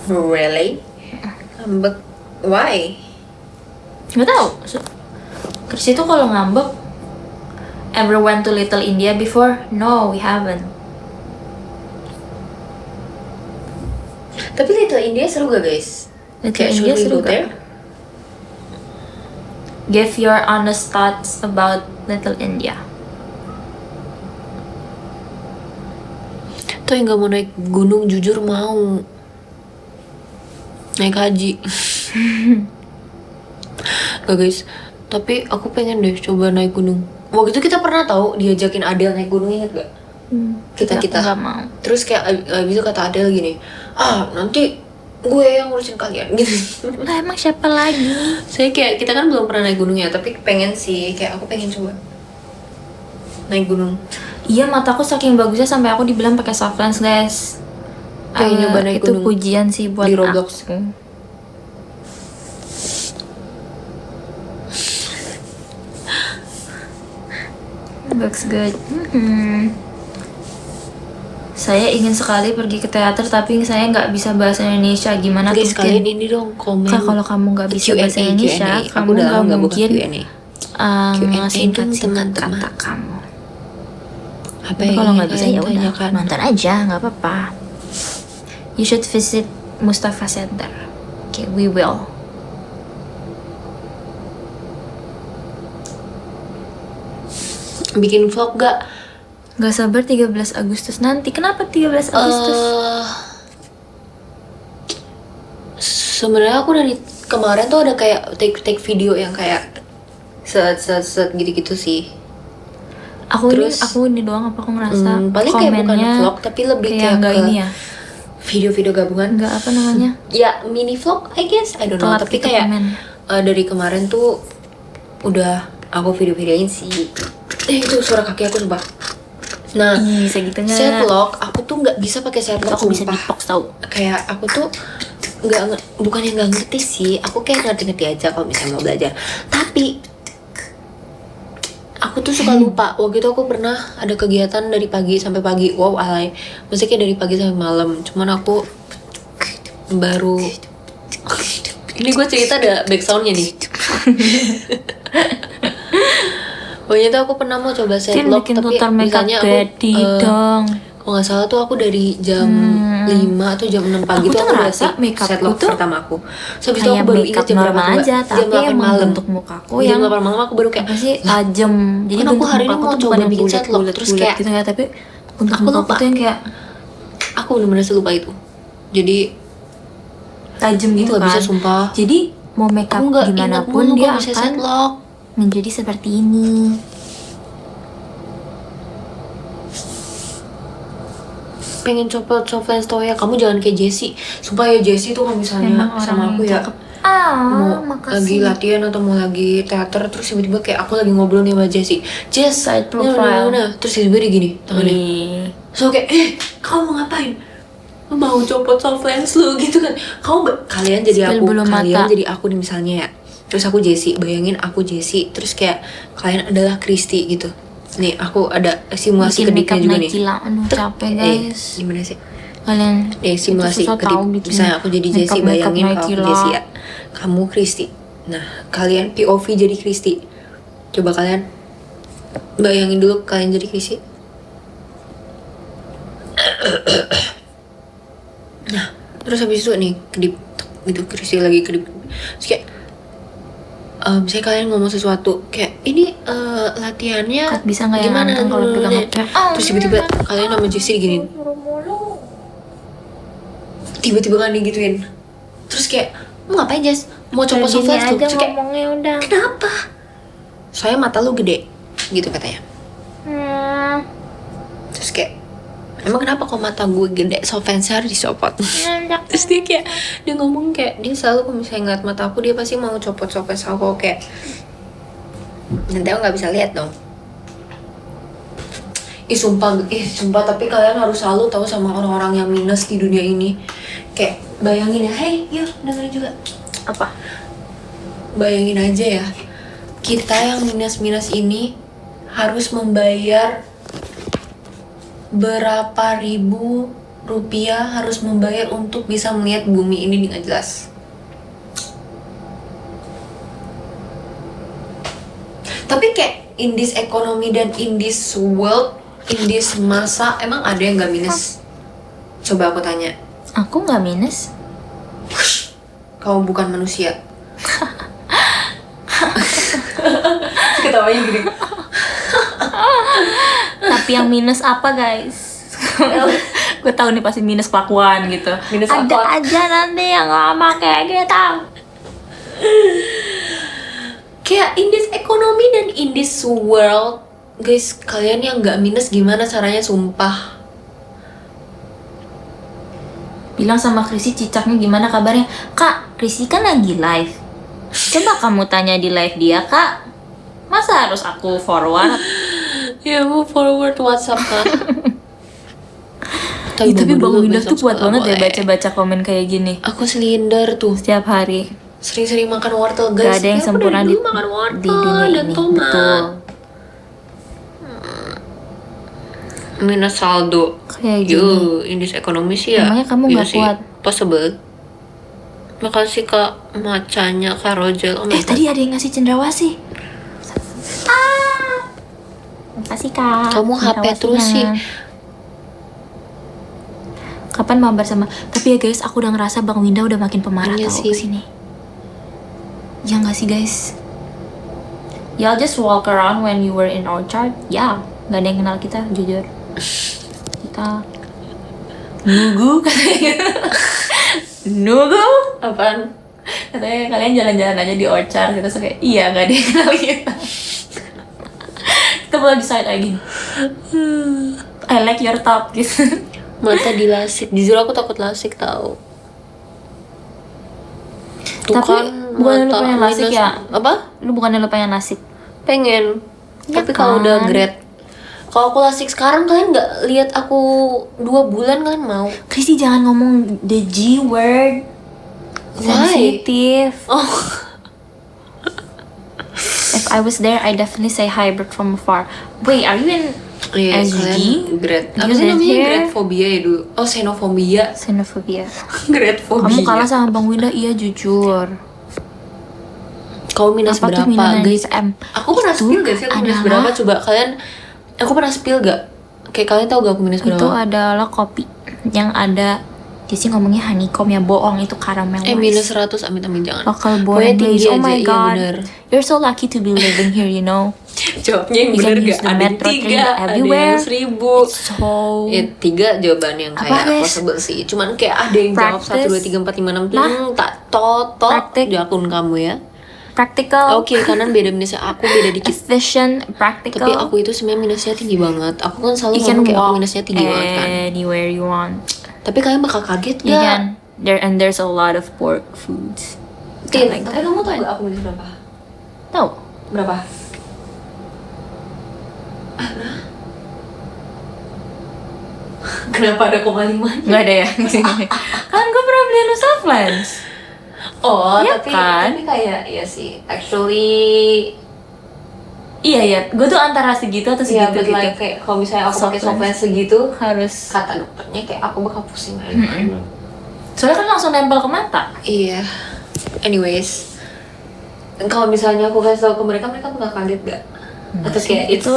Speaker 2: Really? Ngambek? Why?
Speaker 1: Nggak tahu. Chris itu kalau ngambek, ever went to Little India before? No, we haven't.
Speaker 2: Tapi Little India seru gak, guys?
Speaker 1: Little
Speaker 2: Kayak
Speaker 1: India
Speaker 2: should we
Speaker 1: seru
Speaker 2: go
Speaker 1: gak?
Speaker 2: there?
Speaker 1: Give your honest thoughts about Little India.
Speaker 2: Tuh yang gak mau naik gunung, jujur mau naik haji. Gak, guys, tapi aku pengen deh coba naik gunung. Waktu itu kita pernah tahu diajakin Adele naik gunung, inget gak? Kita
Speaker 1: nggak mau.
Speaker 2: Terus kayak abis itu kata Adele gini, nanti gue yang ngurusin kalian gitu.
Speaker 1: Lah emang siapa lagi?
Speaker 2: Saya kayak, kita kan belum pernah naik gunung ya, tapi pengen sih, kayak aku pengen coba naik gunung.
Speaker 1: Iya, mataku saking bagusnya sampai aku dibilang pakai soft lens, guys.
Speaker 2: Pengen nyoba naik
Speaker 1: itu
Speaker 2: gunung
Speaker 1: pujian sih buat
Speaker 2: di Roblox.
Speaker 1: aku. Looks good. Saya ingin sekali pergi ke teater, tapi saya nggak bisa bahasa Indonesia. Gimana tuh,
Speaker 2: Guys,
Speaker 1: Tin?
Speaker 2: kalian ini dong komen.
Speaker 1: Kak, kalau kamu nggak bisa bahasa
Speaker 2: Q&A.
Speaker 1: Indonesia,
Speaker 2: Aku
Speaker 1: kamu
Speaker 2: udah lama
Speaker 1: nggak
Speaker 2: nggak buka
Speaker 1: mungkin
Speaker 2: Q&A. Q&A
Speaker 1: singkat-singkat
Speaker 2: dong, teman-teman.
Speaker 1: kata kamu.
Speaker 2: Apa
Speaker 1: Tapi
Speaker 2: yang
Speaker 1: kalau
Speaker 2: ingin
Speaker 1: nggak bisa
Speaker 2: kalian
Speaker 1: ya udah,
Speaker 2: tanyakan?
Speaker 1: nonton aja, nggak apa-apa. You should visit Mustafa Center. Okay, we will.
Speaker 2: Bikin vlog gak?
Speaker 1: Gak sabar 13 Agustus nanti. Kenapa 13 Agustus?
Speaker 2: Sebenarnya aku dari kemarin tuh ada kayak take video yang kayak set gitu-gitu sih.
Speaker 1: Aku ini doang, apa aku ngerasa
Speaker 2: paling kayak bukan
Speaker 1: komennya
Speaker 2: vlog tapi lebih kayak
Speaker 1: nggak
Speaker 2: ke
Speaker 1: ini ya,
Speaker 2: video-video gabungan.
Speaker 1: nggak apa namanya,
Speaker 2: Ya mini vlog I guess, I don't know.
Speaker 1: telat
Speaker 2: Tapi
Speaker 1: gitu
Speaker 2: kayak
Speaker 1: komen.
Speaker 2: dari kemarin tuh udah aku video-videoin sih. Itu suara kaki aku sumpah. Nah,
Speaker 1: Ih, bisa gitu nggak?
Speaker 2: set lock aku tuh nggak bisa pakai set lock,
Speaker 1: Aku bisa
Speaker 2: sumpah.
Speaker 1: beatbox tau.
Speaker 2: Kayak aku tuh bukannya nggak ngerti sih, aku kayak ngerti-ngerti aja kalau misalnya mau belajar, tapi aku tuh suka lupa. Waktu itu aku pernah ada kegiatan dari pagi sampai pagi, wow alay, maksudnya kayak dari pagi sampai malam, cuman aku baru ini gue cerita ada backsoundnya nih. Pokoknya tuh aku pernah mau coba set
Speaker 1: Kan
Speaker 2: lock,
Speaker 1: bikin
Speaker 2: tapi
Speaker 1: tutor makeup
Speaker 2: misalnya aku
Speaker 1: body dong.
Speaker 2: kalau nggak salah tuh aku dari jam 5 atau jam 6 pagi
Speaker 1: Aku
Speaker 2: tuh
Speaker 1: tuh
Speaker 2: aku udah
Speaker 1: ngerasa makeupku
Speaker 2: set lock
Speaker 1: tuh
Speaker 2: pertama aku. So, habis itu aku
Speaker 1: Kayak
Speaker 2: baru
Speaker 1: makeup
Speaker 2: ingat jam berapa
Speaker 1: normal
Speaker 2: coba?
Speaker 1: aja,
Speaker 2: Jam
Speaker 1: tapi
Speaker 2: 8
Speaker 1: emang
Speaker 2: malam.
Speaker 1: bentuk mukaku
Speaker 2: Jam
Speaker 1: yang
Speaker 2: 8 malam aku baru kayak
Speaker 1: apa sih, tajam. Jadi
Speaker 2: kan aku
Speaker 1: bentuk
Speaker 2: hari ini
Speaker 1: mukaku
Speaker 2: mau
Speaker 1: tuh
Speaker 2: coba
Speaker 1: bukan yang
Speaker 2: bikin set lock,
Speaker 1: bulat-bulat
Speaker 2: terus kayak
Speaker 1: gitu ya, tapi bentuk
Speaker 2: aku
Speaker 1: mukaku
Speaker 2: lupa.
Speaker 1: tuh yang kayak
Speaker 2: aku bener-bener lupa itu. Jadi
Speaker 1: tajam gitu
Speaker 2: nggak
Speaker 1: kan.
Speaker 2: bisa sumpah.
Speaker 1: Jadi mau makeup
Speaker 2: Aku nggak
Speaker 1: gimana
Speaker 2: ingat
Speaker 1: pun
Speaker 2: mulu
Speaker 1: dia
Speaker 2: kok bisa set
Speaker 1: akan
Speaker 2: lock.
Speaker 1: menjadi seperti ini.
Speaker 2: Pengen coba lens tau ya, kamu jangan kayak Jessie. Sumpah ya, Jessie tuh kalau misalnya
Speaker 1: Emang
Speaker 2: sama
Speaker 1: orang
Speaker 2: aku ya
Speaker 1: cakep.
Speaker 2: mau lagi
Speaker 1: Makasih.
Speaker 2: latihan atau mau lagi teater, terus tiba-tiba kayak aku lagi ngobrol nih sama Jessie, Jess,
Speaker 1: Side profile.
Speaker 2: terus tiba-tiba dia gini tangannya.
Speaker 1: Ih.
Speaker 2: So kayak, kamu mau ngapain? Lu mau copot soft lens lu gitu kan? Kalian jadi
Speaker 1: Spill
Speaker 2: aku,
Speaker 1: bulu
Speaker 2: kalian
Speaker 1: mata.
Speaker 2: jadi aku nih misalnya ya. Terus aku Jessie, bayangin aku Jessie, terus kayak kalian adalah Christy gitu. Nih aku ada simulasi
Speaker 1: Bikin
Speaker 2: kedipnya
Speaker 1: makeup
Speaker 2: juga
Speaker 1: naik
Speaker 2: nih.
Speaker 1: gila. Aduh capek guys.
Speaker 2: Gimana sih?
Speaker 1: Kalian
Speaker 2: Simulasi
Speaker 1: itu susah
Speaker 2: kedip.
Speaker 1: tahu bikin
Speaker 2: Misalnya aku jadi Jessie,
Speaker 1: makeup
Speaker 2: bayangin
Speaker 1: naik
Speaker 2: kalau aku
Speaker 1: gila.
Speaker 2: Jessie ya. Kamu Christy. Nah, kalian POV jadi Christy. Coba kalian bayangin dulu kalian jadi Christy. Nah, terus habis itu nih kedip gitu, Christy lagi kedip. Terus kayak misalnya kalian ngomong sesuatu kayak ini latihannya
Speaker 1: Kat, bisa nggak yang
Speaker 2: gimana
Speaker 1: anteng kalau
Speaker 2: dulu
Speaker 1: pegang
Speaker 2: deh.
Speaker 1: HP?
Speaker 2: Terus tiba-tiba kalian sama Jessie gini, tiba-tiba kan digituin, terus kayak mau ngapain Jess, mau coba soft lens tuh, terus kayak
Speaker 1: ngomongnya udah.
Speaker 2: kenapa soalnya mata lu gede gitu katanya.
Speaker 1: Hmm.
Speaker 2: Terus kayak, emang kenapa kok mata gue gede, so fancy harus disopot. Terus dia ngomong kayak, dia selalu kalau misalnya ngeliat mata aku, dia pasti mau copot-copot aku kayak, nanti aku nggak bisa lihat dong. Sumpah, tapi kalian harus selalu tahu sama orang-orang yang minus di dunia ini. Kayak bayangin ya, hey, yuk dengerin juga.
Speaker 1: Apa?
Speaker 2: Bayangin aja ya, kita yang minus-minus ini harus membayar berapa ribu rupiah, harus membayar untuk bisa melihat bumi ini dengan jelas. Tapi kayak in this economy dan in this world, in this masa, emang ada yang gak minus? Coba aku tanya.
Speaker 1: Aku nggak minus.
Speaker 2: Kamu bukan manusia. Ketawanya gini.
Speaker 1: Tapi yang minus apa guys? Gue tahu nih pasti minus kelakuan gitu.
Speaker 2: Minus
Speaker 1: ada
Speaker 2: apa?
Speaker 1: aja nanti yang ngomong kayak gitu.
Speaker 2: Kayak in this economy dan in this world, guys, kalian yang nggak minus gimana caranya, sumpah.
Speaker 1: Bilang sama Krisi cicaknya gimana kabarnya. Kak, Krisi kan lagi live. Coba kamu tanya di live dia, Kak. Masa harus aku forward?
Speaker 2: Ya, mau forward WhatsApp kan.
Speaker 1: Tapi Bang Windah tuh kuat banget ya baca-baca komen kayak gini.
Speaker 2: Aku selinder tuh
Speaker 1: Setiap hari.
Speaker 2: sering-sering makan wortel, guys.
Speaker 1: Gak ada yang
Speaker 2: Ya,
Speaker 1: sempurna
Speaker 2: aku dari
Speaker 1: di,
Speaker 2: dulu makan wortel
Speaker 1: di dunia
Speaker 2: dan
Speaker 1: ini.
Speaker 2: tomat.
Speaker 1: Betul.
Speaker 2: Minus saldo.
Speaker 1: Kayak gini.
Speaker 2: In this economy sih ya.
Speaker 1: Emangnya kamu
Speaker 2: iya
Speaker 1: nggak
Speaker 2: sih,
Speaker 1: kuat?
Speaker 2: Possible. Makasih Kak Macanya, Kak Rojel. Oh my God.
Speaker 1: Tadi ada yang ngasih cendrawasih. Makasih Kak.
Speaker 2: Kamu HP
Speaker 1: cendrawasinya.
Speaker 2: terus sih.
Speaker 1: Kapan mabar sama? Tapi ya guys, aku udah ngerasa Bang Winda udah makin pemarah
Speaker 2: Iya
Speaker 1: tau
Speaker 2: sih.
Speaker 1: kesini. Ya nggak sih guys? Y'all just walk around when you were in orchard. Ya, nggak ada yang kenal kita, jujur. Kita nunggu katanya. Nunggu? Apaan? Katanya kalian jalan-jalan aja di orchard gitu. So kayak, iya nggak ada yang kenal kita. Kita boleh decide lagi. I like your top gitu.
Speaker 2: Mata dilasik. Jujur aku takut lasik tau. Tuh
Speaker 1: Tapi
Speaker 2: kan,
Speaker 1: bukannya lu
Speaker 2: mata
Speaker 1: pengen lasik
Speaker 2: minus.
Speaker 1: ya?
Speaker 2: Apa?
Speaker 1: Lu bukannya lu pengen lasik?
Speaker 2: Pengen.
Speaker 1: Ya
Speaker 2: Tapi kalau
Speaker 1: kan?
Speaker 2: udah grade, kalau aku lasik sekarang, kalian nggak lihat aku 2 bulan, kalian mau?
Speaker 1: Krisi jangan ngomong the G word.
Speaker 2: Why?
Speaker 1: Sensitive.
Speaker 2: Oh,
Speaker 1: If I was there, I definitely say hi but from afar. Wait, are you in
Speaker 2: iya,
Speaker 1: SG?
Speaker 2: kalian grade.
Speaker 1: You
Speaker 2: Apa sih
Speaker 1: live
Speaker 2: namanya?
Speaker 1: here?
Speaker 2: Grade phobia ya dulu. Oh, xenophobia.
Speaker 1: xenophobia?
Speaker 2: Grade phobia.
Speaker 1: Kamu kalah sama Bang Winda, iya jujur.
Speaker 2: Kamu minus
Speaker 1: Apa tuh
Speaker 2: berapa,
Speaker 1: minus
Speaker 2: guys?
Speaker 1: 90M?
Speaker 2: Aku pernah
Speaker 1: Itu
Speaker 2: spill gak sih aku minus
Speaker 1: adalah-
Speaker 2: berapa? Coba kalian, aku pernah spill gak? Kayak kalian tahu gak aku minus berapa?
Speaker 1: Itu adalah kopi yang ada. Dia sih ngomongnya honeycomb ya, bohong itu karamel.
Speaker 2: minus 100, amin jangan.
Speaker 1: Local
Speaker 2: Pokoknya
Speaker 1: born
Speaker 2: tinggi
Speaker 1: glaze. Oh
Speaker 2: aja,
Speaker 1: my
Speaker 2: iya
Speaker 1: god.
Speaker 2: bener.
Speaker 1: You're so lucky to be living here, you know.
Speaker 2: Jawabnya yang
Speaker 1: You
Speaker 2: bener
Speaker 1: can use
Speaker 2: gak?
Speaker 1: the
Speaker 2: Ada yang
Speaker 1: metro
Speaker 2: 3,
Speaker 1: train
Speaker 2: ada yang
Speaker 1: everywhere.
Speaker 2: 1000.
Speaker 1: So
Speaker 2: Ya 3 jawaban yang
Speaker 1: Apa,
Speaker 2: kayak
Speaker 1: guys?
Speaker 2: possible sih. Cuman kayak ada yang jawab 1,
Speaker 1: Practice.
Speaker 2: 2, 3, 4, 5, 6
Speaker 1: Nah.
Speaker 2: tak totot
Speaker 1: Praktik.
Speaker 2: di akun kamu ya.
Speaker 1: practical,
Speaker 2: Oh, kiri kanan beda minusnya, aku beda dikit.
Speaker 1: efficient, practical.
Speaker 2: Tapi aku itu sebenarnya minusnya tinggi banget. Aku kan selalu
Speaker 1: You can
Speaker 2: ngomong kayak aku
Speaker 1: walk
Speaker 2: minusnya tinggi banget kan.
Speaker 1: anywhere you want.
Speaker 2: Tapi kalian bakal kaget
Speaker 1: You
Speaker 2: gak?
Speaker 1: can. There's a lot of pork foods.
Speaker 2: Tin,
Speaker 1: Like
Speaker 2: tapi
Speaker 1: that.
Speaker 2: kamu tau gak aku minus berapa?
Speaker 1: Tahu?
Speaker 2: Berapa? Kenapa ada koma 5?
Speaker 1: Nggak ada ya? Kan gue pernah beli lu soft lens.
Speaker 2: Oh,
Speaker 1: Iya
Speaker 2: tapi,
Speaker 1: kan?
Speaker 2: tapi kayak, iya sih. Actually,
Speaker 1: Iya ya, gue tuh antara segitu atau
Speaker 2: iya,
Speaker 1: segitu
Speaker 2: but
Speaker 1: gitu.
Speaker 2: like kayak kalau misalnya aku pakai
Speaker 1: Soft
Speaker 2: soft lens segitu,
Speaker 1: Harus.
Speaker 2: kata dokternya kayak aku bakal pusing aja.
Speaker 1: Soalnya kan langsung nempel ke mata.
Speaker 2: Iya. Anyways, kalau misalnya aku kasih tau ke mereka, mereka bakal kaget gak? Atau kayak
Speaker 1: sih,
Speaker 2: itu
Speaker 1: itu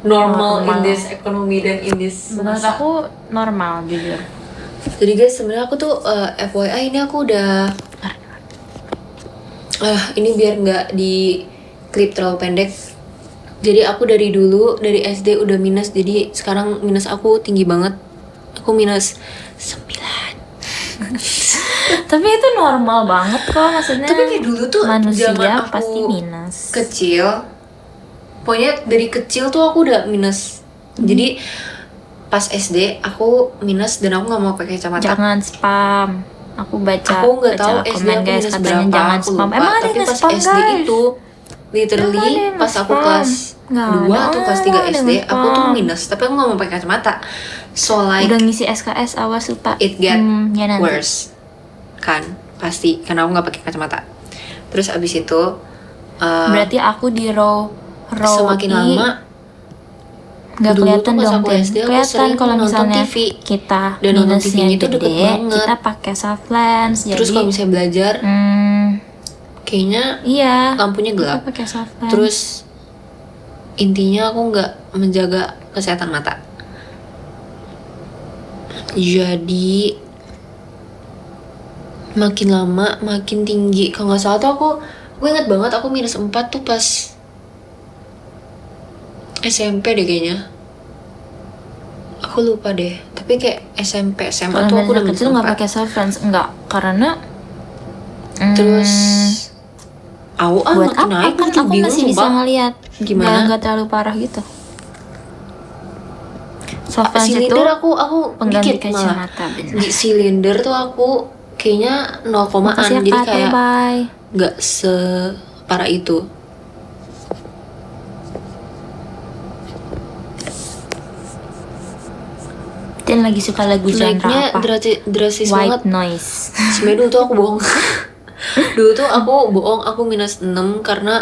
Speaker 2: normal in
Speaker 1: normal.
Speaker 2: this economy dan in this
Speaker 1: Menurut
Speaker 2: masa.
Speaker 1: aku normal jujur.
Speaker 2: Jadi guys, sebenarnya aku tuh FYI ini aku udah ini biar nggak di klip terlalu pendek. Jadi aku dari dulu dari SD udah minus, jadi sekarang minus aku tinggi banget. Aku minus 9.
Speaker 1: Tapi itu normal banget kok, maksudnya.
Speaker 2: Tapi kayak dulu tuh
Speaker 1: manusia
Speaker 2: zaman aku
Speaker 1: pasti minus.
Speaker 2: kecil Pokoknya dari kecil tuh aku udah minus. Jadi pas SD aku minus dan aku nggak mau pakai kacamata.
Speaker 1: Jangan spam. Aku baca.
Speaker 2: Aku nggak tahu
Speaker 1: baca
Speaker 2: SD
Speaker 1: komen
Speaker 2: aku
Speaker 1: guys
Speaker 2: minus
Speaker 1: katanya
Speaker 2: berapa,
Speaker 1: jangan
Speaker 2: aku
Speaker 1: spam.
Speaker 2: lupa.
Speaker 1: Emang ada
Speaker 2: Tapi
Speaker 1: yang
Speaker 2: pas
Speaker 1: spam
Speaker 2: SD
Speaker 1: guys?
Speaker 2: itu literally
Speaker 1: Emang ada yang
Speaker 2: pas aku
Speaker 1: spam?
Speaker 2: kelas
Speaker 1: Nggak
Speaker 2: 2
Speaker 1: ada.
Speaker 2: atau kelas 3
Speaker 1: Emang ada
Speaker 2: SD
Speaker 1: yang
Speaker 2: aku tuh
Speaker 1: spam?
Speaker 2: minus, tapi aku nggak mau pakai kacamata. So like
Speaker 1: Udah ngisi SKS awas lupa.
Speaker 2: it get
Speaker 1: ya nanti.
Speaker 2: worse kan pasti karena aku nggak pakai kacamata. Terus abis itu
Speaker 1: Berarti aku di row
Speaker 2: semakin
Speaker 1: I
Speaker 2: lama
Speaker 1: nggak
Speaker 2: dulu
Speaker 1: kelihatan
Speaker 2: tuh pas
Speaker 1: dong
Speaker 2: aku
Speaker 1: Tin.
Speaker 2: SD aku
Speaker 1: Kelihatan
Speaker 2: sering
Speaker 1: kalau
Speaker 2: nonton
Speaker 1: misalnya
Speaker 2: TV.
Speaker 1: kita
Speaker 2: Dan nonton
Speaker 1: minusnya
Speaker 2: TV-nya itu deket
Speaker 1: gede,
Speaker 2: banget.
Speaker 1: kita pakai soft lens.
Speaker 2: Terus
Speaker 1: Jadi
Speaker 2: kalau misalnya belajar kayaknya
Speaker 1: iya,
Speaker 2: lampunya
Speaker 1: kita
Speaker 2: gelap.
Speaker 1: pakai soft lens.
Speaker 2: Terus intinya aku nggak menjaga kesehatan mata. Jadi makin lama makin tinggi. Kalau nggak salah tuh aku ingat banget aku minus 4 tuh pas SMP deh kayaknya. Aku lupa deh. Tapi kayak SMP SMA
Speaker 1: kalau
Speaker 2: tuh aku udah
Speaker 1: dari
Speaker 2: minus
Speaker 1: kecil nggak
Speaker 2: 4.
Speaker 1: pakai soft lens enggak karena
Speaker 2: Terus
Speaker 1: buat
Speaker 2: makin
Speaker 1: apa
Speaker 2: naik
Speaker 1: kan
Speaker 2: makin
Speaker 1: aku
Speaker 2: bingung
Speaker 1: masih bisa
Speaker 2: sumpah.
Speaker 1: ngelihat
Speaker 2: Gimana?
Speaker 1: nggak terlalu parah gitu. Soft lens itu
Speaker 2: Silinder aku
Speaker 1: pengganti
Speaker 2: dikit malah.
Speaker 1: kacamata benar.
Speaker 2: Di silinder tuh aku kayaknya 0 komaan.
Speaker 1: Makasih ya
Speaker 2: Jadi
Speaker 1: Kak,
Speaker 2: kayak
Speaker 1: bye.
Speaker 2: nggak separah itu.
Speaker 1: Dan lagi suka lagu genre
Speaker 2: Naiknya
Speaker 1: apa?
Speaker 2: drastis banget.
Speaker 1: White noise.
Speaker 2: Sebenernya dulu tuh aku bohong. Dulu tuh aku bohong, aku minus 6 karena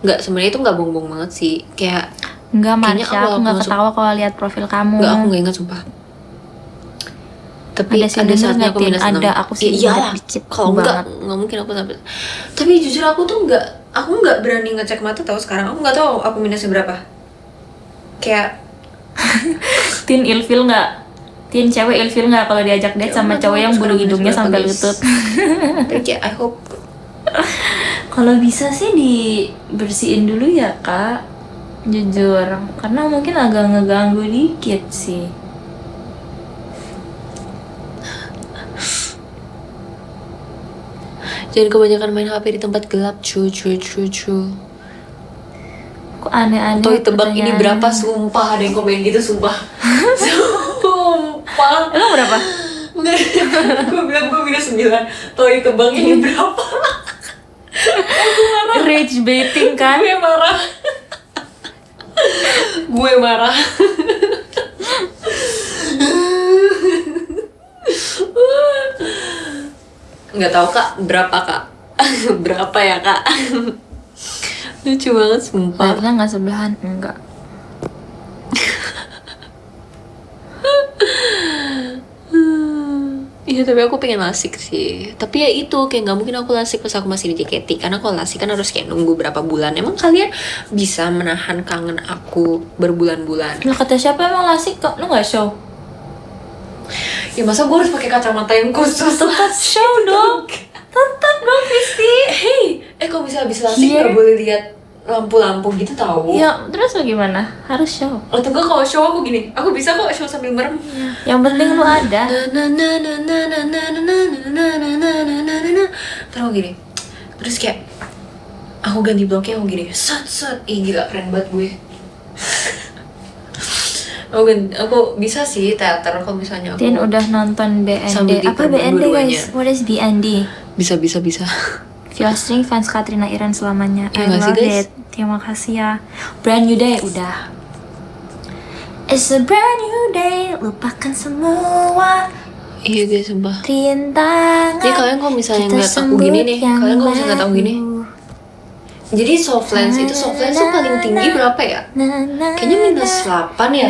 Speaker 2: sebenarnya itu nggak bohong-bohong banget sih. Kayak
Speaker 1: Enggak
Speaker 2: Kayaknya
Speaker 1: Marsha,
Speaker 2: awal
Speaker 1: aku
Speaker 2: aku
Speaker 1: nggak
Speaker 2: masuk-
Speaker 1: ketawa kalau lihat profil kamu.
Speaker 2: aku nggak ingat sumpah. Tapi
Speaker 1: Ada
Speaker 2: ada
Speaker 1: silinder
Speaker 2: saatnya
Speaker 1: nggak,
Speaker 2: aku
Speaker 1: Tin?
Speaker 2: minus 6.
Speaker 1: Ada, aku
Speaker 2: Ya
Speaker 1: silinder
Speaker 2: iyalah,
Speaker 1: dikit
Speaker 2: kalau
Speaker 1: banget.
Speaker 2: nggak mungkin aku sampai. Tapi jujur aku tuh aku nggak berani ngecek mata tahu sekarang. Aku nggak tahu aku minusnya berapa. Kayak
Speaker 1: Tin ilfil nggak? Tin cewek ilfil nggak kalau diajak date
Speaker 2: Ya
Speaker 1: sama
Speaker 2: nggak
Speaker 1: cowok
Speaker 2: tahu
Speaker 1: yang bulu
Speaker 2: sekarang
Speaker 1: hidungnya
Speaker 2: minus
Speaker 1: sampai
Speaker 2: berapa, guys.
Speaker 1: lutut?
Speaker 2: tapi kayak I hope
Speaker 1: Kalau bisa sih dibersihin dulu ya Kak, jujur, karena mungkin agak ngeganggu dikit sih.
Speaker 2: jangan kebanyakan main HP di tempat gelap, cu.
Speaker 1: Kok aneh-aneh.
Speaker 2: Toy tebak ini
Speaker 1: pertanyaannya.
Speaker 2: berapa, sumpah ada yang komen gitu, sumpah. Sumpah.
Speaker 1: Emang berapa?
Speaker 2: Gue bilang gue minus 9. Toy tebak ini berapa?
Speaker 1: Rage baiting kan?
Speaker 2: Gue marah. Gue marah. Nggak tahu Kak, berapa Kak? Berapa ya Kak? Lucu banget sumpah.
Speaker 1: Bayarnya nggak sebelahan? Enggak.
Speaker 2: Iya tapi aku pengen lasik sih. Tapi ya itu kayak nggak mungkin aku lasik pas aku masih di JKT. Karena kalau lasik kan harus kayak nunggu berapa bulan. Emang kalian bisa menahan kangen aku berbulan-bulan?
Speaker 1: Lah kata siapa emang lasik kok? Lu nggak show?
Speaker 2: Ya masa gue harus pakai kacamata yang khusus?
Speaker 1: Tetap show dong. Tetap dong Kristi.
Speaker 2: Hey, kalau bisa habis lasik
Speaker 1: Iya.
Speaker 2: nggak boleh lihat lampu-lampu gitu tahu.
Speaker 1: Ya terus bagaimana? Harus show.
Speaker 2: Atau enggak kalau show aku gini, aku bisa kok show sambil merem.
Speaker 1: Yang penting lu ada.
Speaker 2: Terus aku gini, terus kayak aku ganti bloknya aku gini, set, ih gila keren banget gue. Aku bisa sih teater kalau misalnya aku
Speaker 1: Tin udah nonton
Speaker 2: Sambil
Speaker 1: BND. Apa
Speaker 2: diperban
Speaker 1: BND
Speaker 2: dua-duanya.
Speaker 1: guys? What is BND?
Speaker 2: bisa.
Speaker 1: String fans Katrina Iren selamanya.
Speaker 2: Ya
Speaker 1: I
Speaker 2: nggak sih,
Speaker 1: love
Speaker 2: guys?
Speaker 1: it. Terima kasih ya. Brand new day udah. It's a brand new day. Lupakan semua
Speaker 2: Iya guys, sumpah.
Speaker 1: rintangan.
Speaker 2: Jadi kalian kalau misalnya
Speaker 1: Kita
Speaker 2: ngeliat aku
Speaker 1: sambut
Speaker 2: gini nih,
Speaker 1: yang
Speaker 2: kalian kalau misalnya ngeliat aku gini,
Speaker 1: baru.
Speaker 2: jadi soft lens tuh paling tinggi berapa ya? Kayaknya minus 8 ya?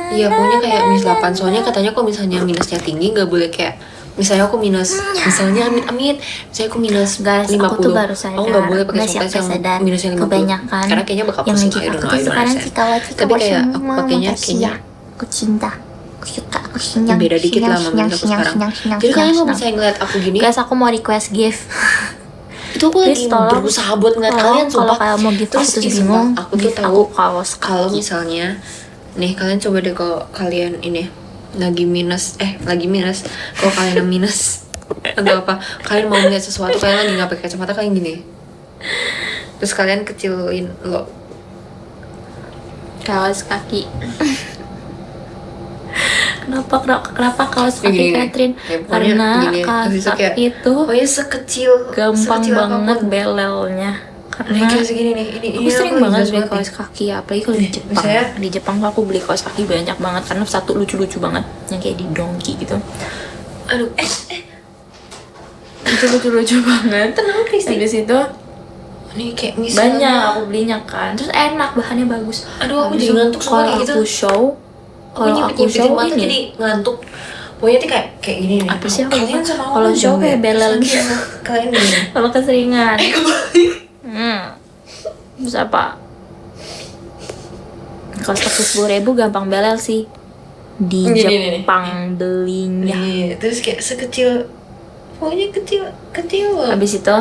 Speaker 2: Iya pokoknya kayak minus 8. Soalnya katanya kalau misalnya minusnya tinggi nggak boleh kayak misalnya aku minus, misalnya amit-amit, misalnya aku minus
Speaker 1: Guys,
Speaker 2: 50.
Speaker 1: aku tuh baru sadar.
Speaker 2: Aku nggak boleh pakai
Speaker 1: Nggak
Speaker 2: soft
Speaker 1: siapa
Speaker 2: lens
Speaker 1: sadar.
Speaker 2: yang minusnya 50.
Speaker 1: Kebanyakan
Speaker 2: Karena kayaknya bakal
Speaker 1: yang
Speaker 2: pusing.
Speaker 1: ngejek
Speaker 2: I don't
Speaker 1: aku
Speaker 2: know,
Speaker 1: tuh
Speaker 2: I don't
Speaker 1: sekarang
Speaker 2: understand.
Speaker 1: Cika
Speaker 2: Tapi kayak aku
Speaker 1: semua.
Speaker 2: pakainya
Speaker 1: Makasih
Speaker 2: kayaknya
Speaker 1: ya. Aku cinta. Aku suka. Aku senyang.
Speaker 2: beda dikit lah sama minus aku sekarang. Jadi kalian kalau misalnya ngeliat aku gini,
Speaker 1: Guys, aku mau request gift.
Speaker 2: itu aku lagi
Speaker 1: Please, tolong.
Speaker 2: berusaha buat ngeliat
Speaker 1: Tolong,
Speaker 2: kalian
Speaker 1: kalau
Speaker 2: sumpah.
Speaker 1: kalian mau gift
Speaker 2: Terus
Speaker 1: aku tuh
Speaker 2: ih,
Speaker 1: bingung.
Speaker 2: sumpah, aku tuh
Speaker 1: Gift
Speaker 2: tahu
Speaker 1: kaos
Speaker 2: kalau
Speaker 1: kaki.
Speaker 2: misalnya nih kalian coba deh kalau kalian ini lagi minus kalau kalian yang minus atau apa kalian mau ngeliat sesuatu kalian lagi nggak pakai kacamata kalian gini terus kalian kecilin lo
Speaker 1: kaos kaki. Kenapa kaos kaki
Speaker 2: Gini,
Speaker 1: Catherine?
Speaker 2: ya, pokoknya
Speaker 1: Karena
Speaker 2: gini,
Speaker 1: kaos
Speaker 2: habis itu
Speaker 1: kaki
Speaker 2: kayak,
Speaker 1: itu
Speaker 2: pokoknya sekecil
Speaker 1: banget
Speaker 2: apapun.
Speaker 1: belelnya. Karena
Speaker 2: Ini kayak segini nih, ini
Speaker 1: aku sering
Speaker 2: aku
Speaker 1: banget
Speaker 2: jelas
Speaker 1: beli
Speaker 2: nih.
Speaker 1: kaos kaki, apalagi kalau di Jepang.
Speaker 2: misalnya-
Speaker 1: Di Jepang tuh aku beli kaos kaki banyak banget karena satu lucu-lucu banget yang kayak di Donkey gitu.
Speaker 2: Aduh,
Speaker 1: Itu lucu-lucu banget.
Speaker 2: tenang Kristi.
Speaker 1: Habis itu
Speaker 2: Ini kayak misalnya
Speaker 1: banyak aku belinya kan, terus enak, bahannya bagus.
Speaker 2: Aduh, aku
Speaker 1: Habis
Speaker 2: jadi
Speaker 1: itu
Speaker 2: ngantuk sumpah
Speaker 1: kalau
Speaker 2: kayak gitu.
Speaker 1: aku show, kalau aku
Speaker 2: nyipit-nyipitin
Speaker 1: show
Speaker 2: mata
Speaker 1: ini
Speaker 2: jadi ngantuk. Pokoknya tuh kayak gini nih.
Speaker 1: apa sih aku
Speaker 2: Kalian
Speaker 1: lupa.
Speaker 2: sama aku
Speaker 1: Kalau
Speaker 2: tuh
Speaker 1: show
Speaker 2: jauh
Speaker 1: kayak
Speaker 2: ya.
Speaker 1: belel
Speaker 2: Terus
Speaker 1: gitu.
Speaker 2: nanti kalian gini.
Speaker 1: Kalau keseringan.
Speaker 2: Kebalik.
Speaker 1: Terus apa? Kaos kaki 10.000 gampang belel sih di
Speaker 2: Gini.
Speaker 1: Jepang belinya.
Speaker 2: Iya, terus kayak sekecil, pokoknya kecil banget.
Speaker 1: Habis itu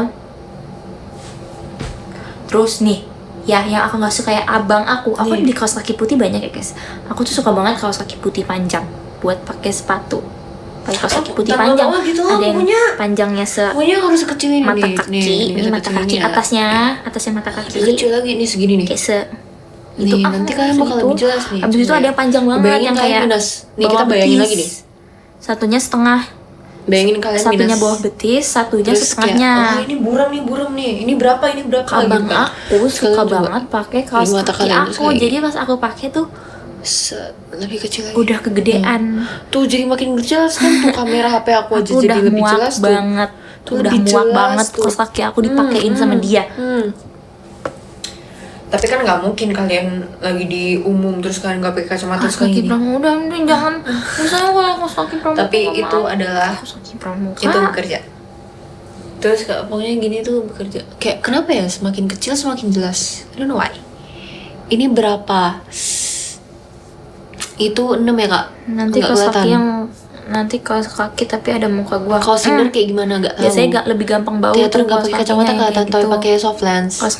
Speaker 1: terus nih ya yang aku nggak suka ya abang aku
Speaker 2: Nih.
Speaker 1: beli kaos kaki putih banyak ya guys. Aku tuh suka banget kaos kaki putih panjang buat pakai sepatu. Pakai kaos kaki putih
Speaker 2: Tanggal
Speaker 1: panjang.
Speaker 2: bawah gitu loh,
Speaker 1: Ada yang
Speaker 2: pokoknya.
Speaker 1: panjangnya
Speaker 2: Pokoknya harus sekecil ini
Speaker 1: mata
Speaker 2: nih.
Speaker 1: kaki, ini mata
Speaker 2: sekecil
Speaker 1: kaki
Speaker 2: ini ya.
Speaker 1: atasnya mata kaki.
Speaker 2: Kecil lagi nih segini nih.
Speaker 1: Kayak
Speaker 2: Nih, nanti kalian bakal lebih jelas nih.
Speaker 1: Habis itu
Speaker 2: Coba
Speaker 1: ada yang panjang banget
Speaker 2: bayangin
Speaker 1: yang
Speaker 2: kalian
Speaker 1: kayak
Speaker 2: minus. Nih kita
Speaker 1: bawah
Speaker 2: bayangin
Speaker 1: betis.
Speaker 2: lagi nih.
Speaker 1: Satunya setengah,
Speaker 2: Bayangin kalian
Speaker 1: satunya
Speaker 2: minus.
Speaker 1: bawah betis, satunya
Speaker 2: Terus
Speaker 1: setengahnya.
Speaker 2: kayak, oh ini buram nih. Ini berapa
Speaker 1: Abang
Speaker 2: gitu kan.
Speaker 1: aku suka
Speaker 2: Kalian coba.
Speaker 1: banget pakai kaos
Speaker 2: Ini mata
Speaker 1: kaki
Speaker 2: kalian terus
Speaker 1: aku.
Speaker 2: kayak
Speaker 1: Jadi pas aku pakai tuh
Speaker 2: lebih kecil lagi.
Speaker 1: udah kegedean.
Speaker 2: Tuh jadi makin jelas kan tuh kamera HP aku aja
Speaker 1: Aku
Speaker 2: jadi
Speaker 1: udah
Speaker 2: lebih
Speaker 1: muak
Speaker 2: jelas tuh.
Speaker 1: banget.
Speaker 2: Tuh
Speaker 1: Udah
Speaker 2: lebih
Speaker 1: muak
Speaker 2: jelas
Speaker 1: banget
Speaker 2: tuh.
Speaker 1: kaos kaki aku dipakein sama dia.
Speaker 2: Tapi kan nggak mungkin kalian lagi di umum terus kalian nggak pakai kacamata
Speaker 1: Kaos
Speaker 2: terus kayak
Speaker 1: kaki
Speaker 2: gini.
Speaker 1: pramuka udah jangan. Misalnya kalau kaos kaki pramuka.
Speaker 2: Tapi
Speaker 1: nggak
Speaker 2: itu
Speaker 1: mau.
Speaker 2: adalah
Speaker 1: kaos kaki pramuka.
Speaker 2: itu bekerja. Terus pokoknya gini tuh bekerja. Kayak kenapa ya semakin kecil semakin jelas. I don't know why. Ini berapa? Itu 6 ya kak?
Speaker 1: Nanti
Speaker 2: Nggak
Speaker 1: kaos kaki
Speaker 2: kelihatan.
Speaker 1: yang nanti kaos kaki tapi ada muka gua.
Speaker 2: Kaos Cinder kayak gimana nggak tahu.
Speaker 1: Biasanya gak lebih gampang bau
Speaker 2: Teater
Speaker 1: tuh
Speaker 2: nggak
Speaker 1: kaos
Speaker 2: pakai
Speaker 1: kakinya
Speaker 2: kacamata
Speaker 1: yang
Speaker 2: kelihatan
Speaker 1: kayak
Speaker 2: tapi
Speaker 1: gitu.
Speaker 2: pakai soft lens.
Speaker 1: Kaos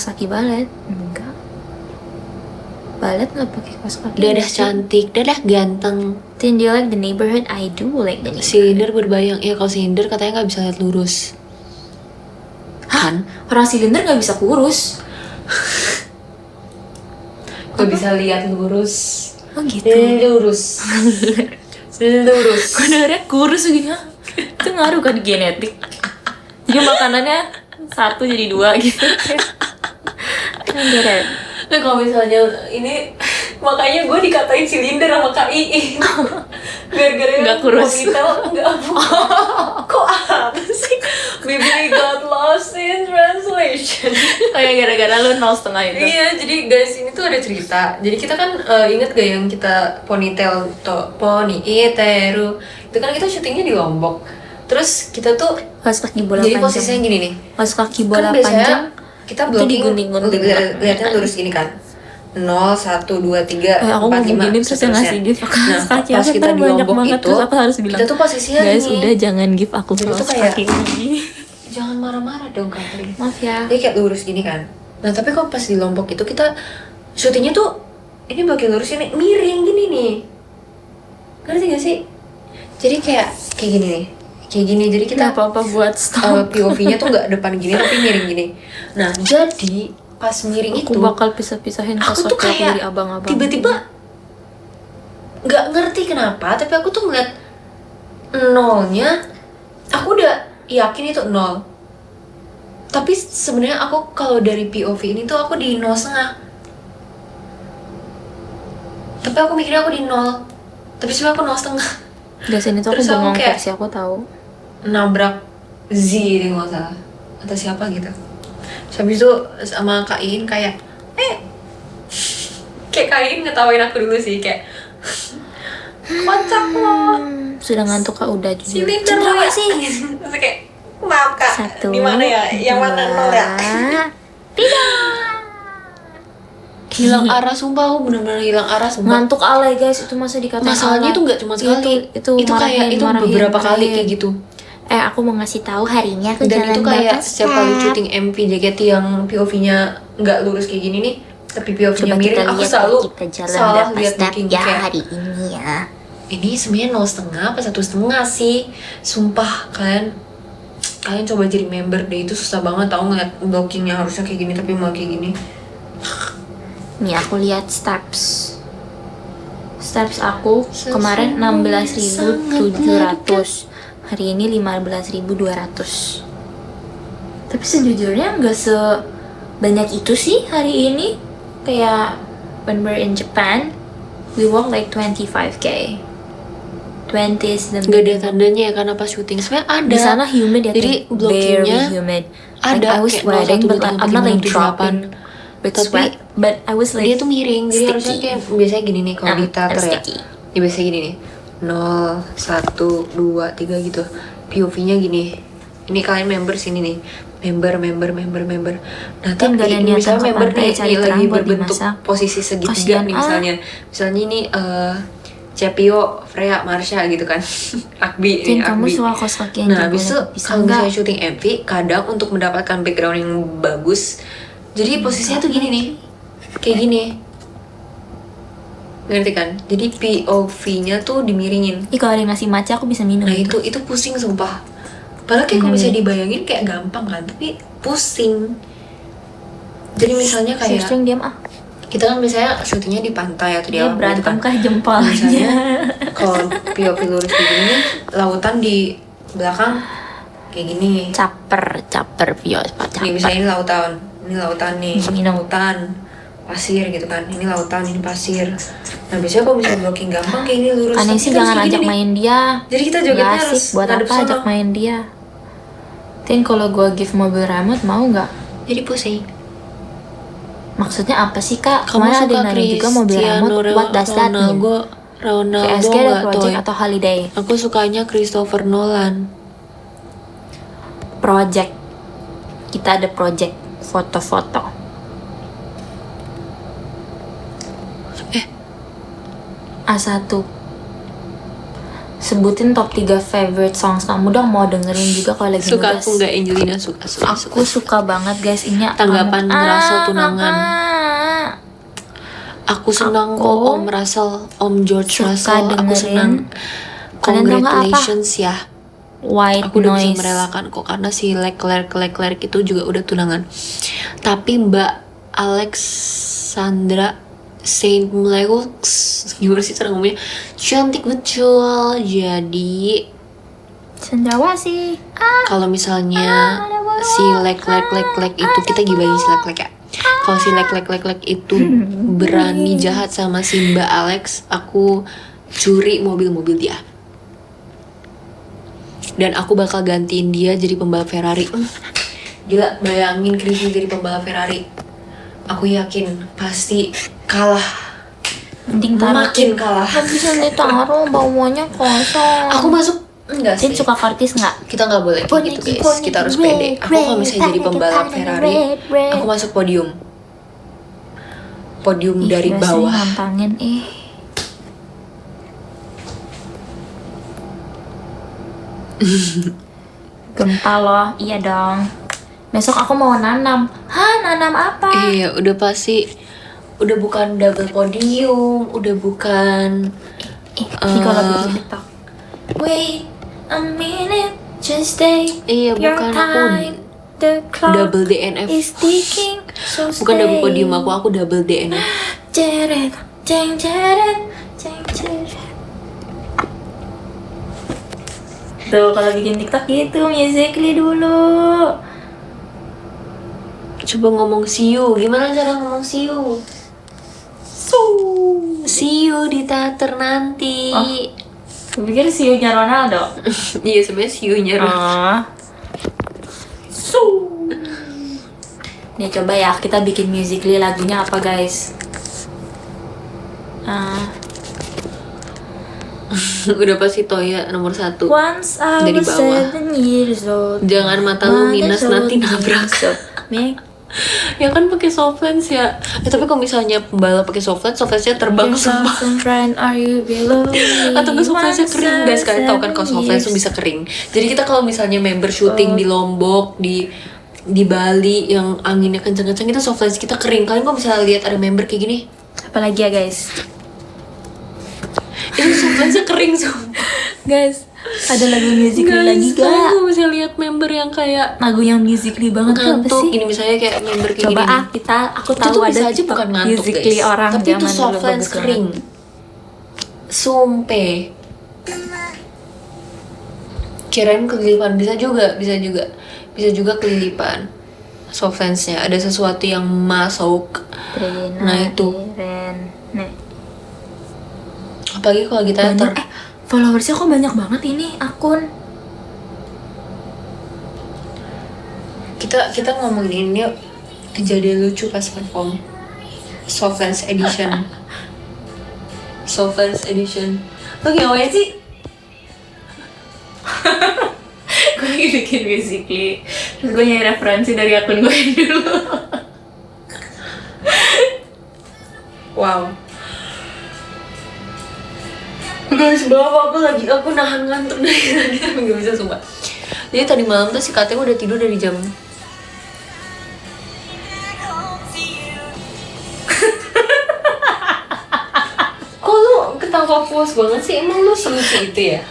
Speaker 1: kaki balet enggak. Balet nggak pakai kaos kaki.
Speaker 2: Dadah
Speaker 1: sih.
Speaker 2: cantik, dadah ganteng.
Speaker 1: Then do you like the neighborhood? I do like the neighborhood.
Speaker 2: Silinder berbayang. Ya kalau silinder katanya nggak bisa lihat lurus. Kan?
Speaker 1: Orang silinder nggak bisa kurus.
Speaker 2: Nggak bisa lihat lurus.
Speaker 1: Oh gitu.
Speaker 2: Lurus. Lurus.
Speaker 1: Gue dengernya kurus gitu. Itu ngaruh kan genetik. Jadi makanannya satu jadi dua gitu. Kan deret.
Speaker 2: Nah kalau misalnya ini makanya gue dikatain silinder sama Kak Iin. Gara-gara
Speaker 1: Nggak kurus.
Speaker 2: ponytail nggak kok apa sih? Maybe I got lost in translation.
Speaker 1: Kayak gara-gara lu 0,5 itu.
Speaker 2: Iya, jadi guys ini tuh ada cerita. Jadi kita kan inget gak yang kita ponytail ponyiteru itu kan kita syutingnya di Lombok. Terus kita tuh
Speaker 1: Kaos kaki bola
Speaker 2: jadi
Speaker 1: panjang.
Speaker 2: posisinya gini nih.
Speaker 1: Kaos kaki bola
Speaker 2: Kan biasanya
Speaker 1: panjang.
Speaker 2: kita
Speaker 1: itu
Speaker 2: blocking
Speaker 1: digunting-gunting.
Speaker 2: lihatnya lurus gini kan. 0, 1, 2, 3,
Speaker 1: Aku
Speaker 2: 4,
Speaker 1: mau
Speaker 2: 5
Speaker 1: begini terus yang ngasih gift aku
Speaker 2: Nah,
Speaker 1: kaos kaki
Speaker 2: pas
Speaker 1: aku
Speaker 2: kita
Speaker 1: ntar
Speaker 2: di
Speaker 1: banyak
Speaker 2: Lombok
Speaker 1: banget
Speaker 2: itu,
Speaker 1: terus aku harus bilang
Speaker 2: kita tuh posisinya
Speaker 1: guys
Speaker 2: gini.
Speaker 1: udah jangan gift aku
Speaker 2: Jadi
Speaker 1: kaos
Speaker 2: tuh kayak-
Speaker 1: kaki ini.
Speaker 2: Jangan marah-marah dong Kak Rin.
Speaker 1: Maaf ya.
Speaker 2: Dia kayak lurus gini kan. Nah tapi kok pas di Lombok itu kita syutingnya tuh ini bagian lurus ini miring gini nih. Ngerti gak sih? Jadi kayak gini nih. Kayak gini. Jadi kita
Speaker 1: Nggak apa-apa buat stop.
Speaker 2: POV-nya tuh nggak depan gini tapi miring gini. Nah jadi pas miring
Speaker 1: Aku
Speaker 2: itu
Speaker 1: bakal pisah-pisahin kaos
Speaker 2: aku tuh
Speaker 1: kaki aku
Speaker 2: kayak
Speaker 1: dari abang-abang.
Speaker 2: tiba-tiba nggak ngerti kenapa tapi aku tuh ngeliat nolnya aku udah yakin itu 0 tapi sebenarnya aku kalau dari POV ini tuh aku di 0,5 tapi aku mikirnya aku di 0 tapi sebenarnya aku 0,5
Speaker 1: Biasanya itu aku
Speaker 2: Terus aku
Speaker 1: bengong
Speaker 2: kayak-
Speaker 1: versi aku tahu.
Speaker 2: nabrak Z ini nggak salah atau siapa gitu. Terus habis itu sama Kak Iin kayak kayak Kak Iin ngetawain aku dulu sih kayak kocak loh
Speaker 1: Sudah ngantuk kak udah jujur.
Speaker 2: silinder
Speaker 1: Cendera
Speaker 2: lo ya
Speaker 1: nggak sih?
Speaker 2: terus kayak maaf Kak
Speaker 1: Satu.
Speaker 2: di mana ya yang mana
Speaker 1: dua,
Speaker 2: 0 ya
Speaker 1: Tidak.
Speaker 2: hilang arah sumpah aku bener-bener hilang arah sumpah.
Speaker 1: Ngantuk alay guys itu masa dikatain
Speaker 2: Masalahnya
Speaker 1: alay.
Speaker 2: itu nggak cuma sekali
Speaker 1: Itu
Speaker 2: kayak itu beberapa kali kayak gitu.
Speaker 1: Aku mau ngasih tahu hari ini aku
Speaker 2: Dan
Speaker 1: jalan
Speaker 2: itu kayak
Speaker 1: batas,
Speaker 2: setiap kali
Speaker 1: Kak.
Speaker 2: syuting MV JKT yang POV-nya nggak lurus kayak gini nih tapi POV-nya
Speaker 1: Coba
Speaker 2: miring
Speaker 1: kita
Speaker 2: aku
Speaker 1: lihat
Speaker 2: selalu
Speaker 1: kita jalan
Speaker 2: salah
Speaker 1: berapa
Speaker 2: lihat
Speaker 1: step
Speaker 2: booking
Speaker 1: ya
Speaker 2: kayak
Speaker 1: hari ini ya.
Speaker 2: ini sebenarnya 0,5 apa 1,5 sih sumpah kalian coba jadi member deh itu susah banget tau ngeliat blockingnya harusnya kayak gini tapi malah kayak gini
Speaker 1: Nih aku lihat steps aku kemarin 16.700, hari ini 15.200. Tapi sejujurnya nggak sebanyak itu sih hari ini. Kayak when we're in Japan, we walk like 25k. 20 is the
Speaker 2: Gak ada tandanya ya karena pas syuting. Sebenarnya ada.
Speaker 1: Di sana humid ya,
Speaker 2: Jadi
Speaker 1: very
Speaker 2: blockingnya
Speaker 1: humid.
Speaker 2: ada,
Speaker 1: Like, I was
Speaker 2: kayak
Speaker 1: sweating,
Speaker 2: 01,
Speaker 1: but like, I'm not like
Speaker 2: 23,
Speaker 1: dropping with
Speaker 2: Tapi
Speaker 1: sweat. But I was like
Speaker 2: dia tuh miring. Jadi
Speaker 1: sticky.
Speaker 2: harusnya kayak biasanya gini nih kalau di teater ya.
Speaker 1: sticky.
Speaker 2: Ya biasanya gini nih. 0, 1, 2, 3 gitu. POV-nya gini. Ini kalian member sini nih. Member. Nah,
Speaker 1: Kan
Speaker 2: tapi
Speaker 1: gak ada niatan
Speaker 2: misalnya
Speaker 1: ke
Speaker 2: member
Speaker 1: pantai,
Speaker 2: nih
Speaker 1: cari
Speaker 2: lagi
Speaker 1: kerang buat
Speaker 2: berbentuk
Speaker 1: dimasak.
Speaker 2: posisi segitiga
Speaker 1: Kasian,
Speaker 2: nih misalnya. Misalnya ini Cepio, Freya, Marsha gitu kan. Akbi
Speaker 1: Tin,
Speaker 2: nih,
Speaker 1: kamu
Speaker 2: Akbi.
Speaker 1: suka kos kaki yang
Speaker 2: Nah,
Speaker 1: jempolnya
Speaker 2: habis itu
Speaker 1: bisa
Speaker 2: kalau
Speaker 1: nggak?
Speaker 2: misalnya syuting MV, kadang untuk mendapatkan background yang bagus, jadi posisinya tuh gini nih, kayak gini. Ngerti kan? Jadi POV-nya tuh dimiringin.
Speaker 1: Ih, kalau ada yang ngasih matcha aku bisa minum.
Speaker 2: Nah itu pusing sumpah. Padahal kayak kalau bisa dibayangin kayak gampang kan, tapi pusing. Jadi misalnya kayak
Speaker 1: Sering diam ah.
Speaker 2: kita kan misalnya syutingnya di pantai atau di
Speaker 1: Dia
Speaker 2: alam gitu
Speaker 1: berantem
Speaker 2: kan.
Speaker 1: kah jempolnya?
Speaker 2: Misalnya kalau POV lurus kayak gini nih, lautan di belakang kayak gini.
Speaker 1: Caper Pio,
Speaker 2: Nih misalnya ini lautan nih,
Speaker 1: Minum.
Speaker 2: lautan pasir gitu kan, ini lautan, ini pasir. Nah biasanya kalau bisa blocking gampang kayak ini lurus.
Speaker 1: Aneh
Speaker 2: Tapi
Speaker 1: sih
Speaker 2: kita harus
Speaker 1: jangan
Speaker 2: kayak
Speaker 1: ajak
Speaker 2: gini nih.
Speaker 1: main dia.
Speaker 2: Jadi kita jogetnya
Speaker 1: Nggak
Speaker 2: harus
Speaker 1: asik, buat
Speaker 2: ngadep
Speaker 1: apa
Speaker 2: sono.
Speaker 1: ajak main dia? Tin, kalau gue give mobil remote mau nggak?
Speaker 2: Jadi pusing.
Speaker 1: Maksudnya apa sih kak?
Speaker 2: Kamu
Speaker 1: Kemarin ada
Speaker 2: suka
Speaker 1: yang nanya juga mobil
Speaker 2: Cristiano
Speaker 1: remote, what does that mean?
Speaker 2: Ronaldo
Speaker 1: PSG ada
Speaker 2: nggak
Speaker 1: project
Speaker 2: Toy?
Speaker 1: atau holiday?
Speaker 2: Aku sukanya Christopher Nolan.
Speaker 1: Project. Kita ada project foto-foto. A1. Sebutin top 3 favorite songs kamu dong, mau dengerin juga kalau lagi
Speaker 2: Suka
Speaker 1: ngegas.
Speaker 2: aku nggak Angelina suka.
Speaker 1: Aku suka banget guys ini.
Speaker 2: Tanggapan Russell tunangan.
Speaker 1: Kakak.
Speaker 2: Aku senang
Speaker 1: Aku
Speaker 2: kok Om Russell, Om George
Speaker 1: suka
Speaker 2: Russell. Aku
Speaker 1: dengerin.
Speaker 2: senang.
Speaker 1: Kalian tahu nggak apa?
Speaker 2: Congratulations ya.
Speaker 1: White
Speaker 2: Aku udah bisa
Speaker 1: noise.
Speaker 2: merelakan kok karena si Leclerc itu juga udah tunangan. Tapi Mbak Alexandra Saint Muleux, gimana sih cara ngomongnya? Cantik betul. Jadi
Speaker 1: Sendawa sih.
Speaker 2: kalau misalnya si Leclerc itu, kita gibahin si Leclerc ya. Kalau si Leclerc itu berani jahat sama si Mbak Alex, aku curi mobil dia. Dan aku bakal gantiin dia jadi pembalap Ferrari. Gila, bayangin Chrissy jadi pembalap Ferrari. Aku yakin pasti kalah.
Speaker 1: Mending taruh.
Speaker 2: Makin kalah.
Speaker 1: Nggak bisa ditaruh, bawahnya kosong.
Speaker 2: Aku masuk enggak sih.
Speaker 1: Tin suka kartis nggak?
Speaker 2: Kita nggak boleh kayak gitu guys. Kita harus pede. Aku kalau misalnya jadi pembalap Ferrari, aku masuk podium. Podium dari
Speaker 1: Ih, rasanya
Speaker 2: bawah.
Speaker 1: nantangin Gempa loh, iya dong. Besok aku mau nanam. Hah, nanam apa?
Speaker 2: Iya, udah pasti. Udah bukan double podium, udah bukan.
Speaker 1: Ini kalau bikin TikTok. Wait a minute, just take
Speaker 2: Iya,
Speaker 1: your
Speaker 2: bukan
Speaker 1: time. The
Speaker 2: aku
Speaker 1: clock
Speaker 2: double DNF.
Speaker 1: is ticking, so
Speaker 2: Bukan double
Speaker 1: stay.
Speaker 2: podium aku double DNF.
Speaker 1: Jeret, jeng jeret, jeng jeret. Tuh kalau bikin TikTok gitu, Musical.ly dulu.
Speaker 2: Coba ngomong see you. Gimana cara ngomong see you? See you di teater nanti.
Speaker 1: Oh. Gue pikir CEO-nya Ronaldo.
Speaker 2: Iya, sebenarnya see you-nya.
Speaker 1: Nih coba ya kita bikin Musical.ly, lagunya apa guys?
Speaker 2: Udah pasti Toya nomor 1.
Speaker 1: Once I
Speaker 2: Dari
Speaker 1: was
Speaker 2: bawah.
Speaker 1: 7 years old.
Speaker 2: Jangan mata lu minus nanti nabrak.
Speaker 1: Me,
Speaker 2: Ya kan pakai softlens ya. Tapi kalau misalnya pembalap pakai softlensnya terbang sumpah.
Speaker 1: friend, are you below me?
Speaker 2: Atau nggak softlensnya kering guys, kalian tahu kan kalau softlens tuh bisa kering. Jadi kita kalau misalnya member syuting di Lombok, di Bali yang anginnya kenceng-kenceng, itu softlens kita kering. Kalian kok bisa lihat ada member kayak gini?
Speaker 1: Apalagi ya guys?
Speaker 2: Itu softlensnya kering sumpah.
Speaker 1: Guys, Ada lagu Musical.ly lagi
Speaker 2: Sekarang
Speaker 1: gak?
Speaker 2: gue bisa lihat member yang kayak
Speaker 1: Lagu yang Musical.ly banget tuh apa
Speaker 2: ngantuk.
Speaker 1: sih?
Speaker 2: Ini misalnya kayak member kayak
Speaker 1: Coba
Speaker 2: gini.
Speaker 1: aku
Speaker 2: Itu
Speaker 1: tahu
Speaker 2: tuh
Speaker 1: ada
Speaker 2: bisa aja
Speaker 1: TikTok
Speaker 2: bukan ngantuk
Speaker 1: Musical.ly
Speaker 2: guys,
Speaker 1: orang
Speaker 2: tapi itu
Speaker 1: zaman
Speaker 2: soft
Speaker 1: dulu
Speaker 2: lens
Speaker 1: bagus
Speaker 2: kering.
Speaker 1: banget.
Speaker 2: Sumpe. Kirain kelilipan, bisa juga kelilipan. Soft lensnya ada sesuatu yang masuk. Nah, itu.
Speaker 1: Nih.
Speaker 2: Apalagi kalau kita
Speaker 1: Banyak, followersnya kok banyak banget ini akun.
Speaker 2: kita ngomongin yuk kejadian lucu pas perform soft lens edition. Soft lens edition. Lo ngapain sih?
Speaker 1: Gue lagi bikin Musical.ly, terus gue nyari referensi dari akun gue yang dulu.
Speaker 2: Wow. Guys, bapak aku nahan ngantuk dari tadi tapi nggak bisa sumpah. Jadi tadi malam tuh si Kateng udah tidur dari jam. Kok lu ketawa puas banget sih? Emang lu selucu itu ya?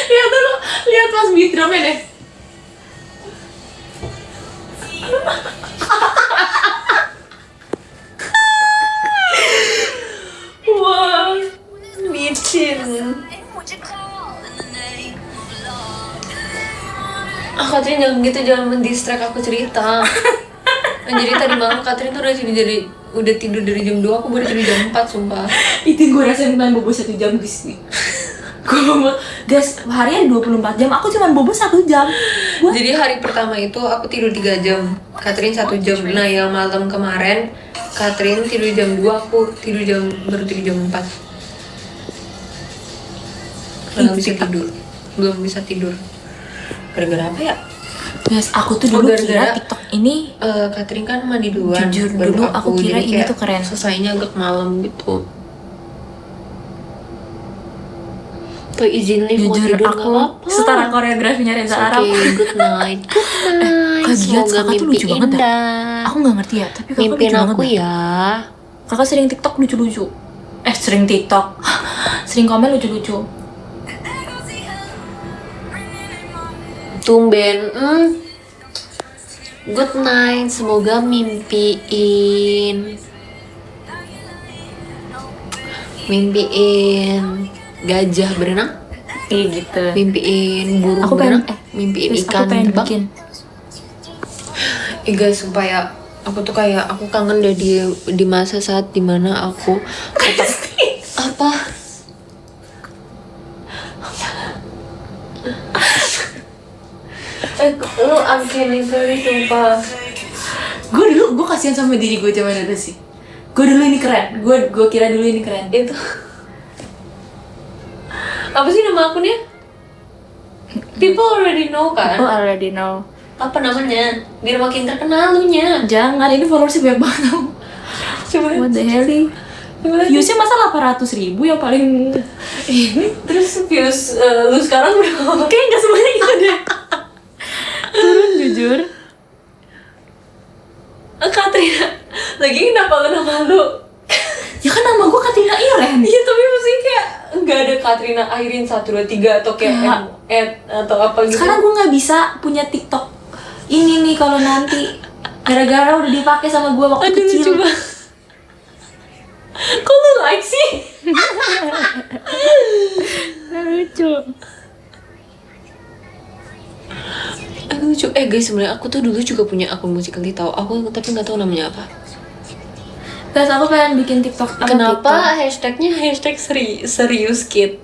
Speaker 1: Lihat dulu, lihat pas beat drumnya deh.
Speaker 2: Wah, licin. Katrin jangan gitu, jangan mendistract aku cerita. Jadi tadi malam Katrin tuh udah tidur dari jam 2, aku baru tidur jam 4 sumpah.
Speaker 1: Itu gue rasain cuma bobo 1 jam guys. Guys, harian 24 jam, aku cuma bobo 1 jam.
Speaker 2: Jadi hari pertama itu aku tidur 3 jam, Katrin 1 jam. Nah yang malam kemarin Katrin tidur jam 2, aku baru tidur jam 4. Belum bisa tidur. Gara-gara apa ya?
Speaker 1: Guys, aku tuh dulu
Speaker 2: gara-gara
Speaker 1: kira TikTok ini
Speaker 2: Katrin kan mandi duluan.
Speaker 1: Jujur,
Speaker 2: baru
Speaker 1: dulu aku kira
Speaker 2: Jadi
Speaker 1: ini
Speaker 2: kayak
Speaker 1: tuh keren.
Speaker 2: selesainya agak malam gitu. Tuh izin live mau
Speaker 1: jujur
Speaker 2: tidur
Speaker 1: aku
Speaker 2: nggak apa-apa.
Speaker 1: setara koreografinya Reza Arab.
Speaker 2: Oke, good night. Good night.
Speaker 1: Kak Giat,
Speaker 2: Semoga
Speaker 1: kakak tuh
Speaker 2: mimpi
Speaker 1: lucu banget dah.
Speaker 2: indah.
Speaker 1: Aku nggak ngerti ya, tapi kakak
Speaker 2: Mimpin
Speaker 1: lucu banget
Speaker 2: aku
Speaker 1: dah.
Speaker 2: ya.
Speaker 1: Kakak sering TikTok lucu-lucu. Sering TikTok. Sering komen lucu-lucu.
Speaker 2: Tumben. Good night. Semoga mimpiin gajah berenang,
Speaker 1: Gitu.
Speaker 2: mimpiin burung
Speaker 1: Aku pengen
Speaker 2: berenang, mimpiin
Speaker 1: terus
Speaker 2: ikan
Speaker 1: aku pengen
Speaker 2: terbang.
Speaker 1: bikin.
Speaker 2: Guys, sumpah ya, aku kangen deh di masa saat dimana aku tetap apa? Lu uncanny valley sumpah.
Speaker 1: Gue kasihan sama diri gue zaman dulu sih. Gue dulu ini keren. Gue kira dulu ini keren.
Speaker 2: Itu apa sih nama akunnya? People already know kan?
Speaker 1: People already know.
Speaker 2: Apa namanya? Biar makin terkenal lu nya.
Speaker 1: Jangan, ini followersnya banyak banget.
Speaker 2: Coba
Speaker 1: What the hell nih? Viewsnya masa 800.000 yang paling ini.
Speaker 2: Terus views lu sekarang berapa?
Speaker 1: Kayaknya gak semuanya gitu deh. Turun jujur.
Speaker 2: Katrina, lagi kenapa lu nama lu?
Speaker 1: Ya kan nama gue Katrina Iren.
Speaker 2: Iya tapi maksudnya kayak nggak ada Katrina Airin 123 atau kayak
Speaker 1: Ya.
Speaker 2: atau apa gitu.
Speaker 1: Sekarang gue nggak bisa punya TikTok ini nih kalau nanti gara-gara udah dipakai sama gue waktu
Speaker 2: Aduh,
Speaker 1: kecil.
Speaker 2: lucu banget. Kok lu like sih?
Speaker 1: Lucu.
Speaker 2: Aduh lucu. Guys, sebenarnya aku tuh dulu juga punya akun Musical.ly tahu. Aku tapi nggak tahu namanya apa.
Speaker 1: Guys, aku pengen bikin TikTok.
Speaker 2: Kenapa hashtagnya hashtag serius kid?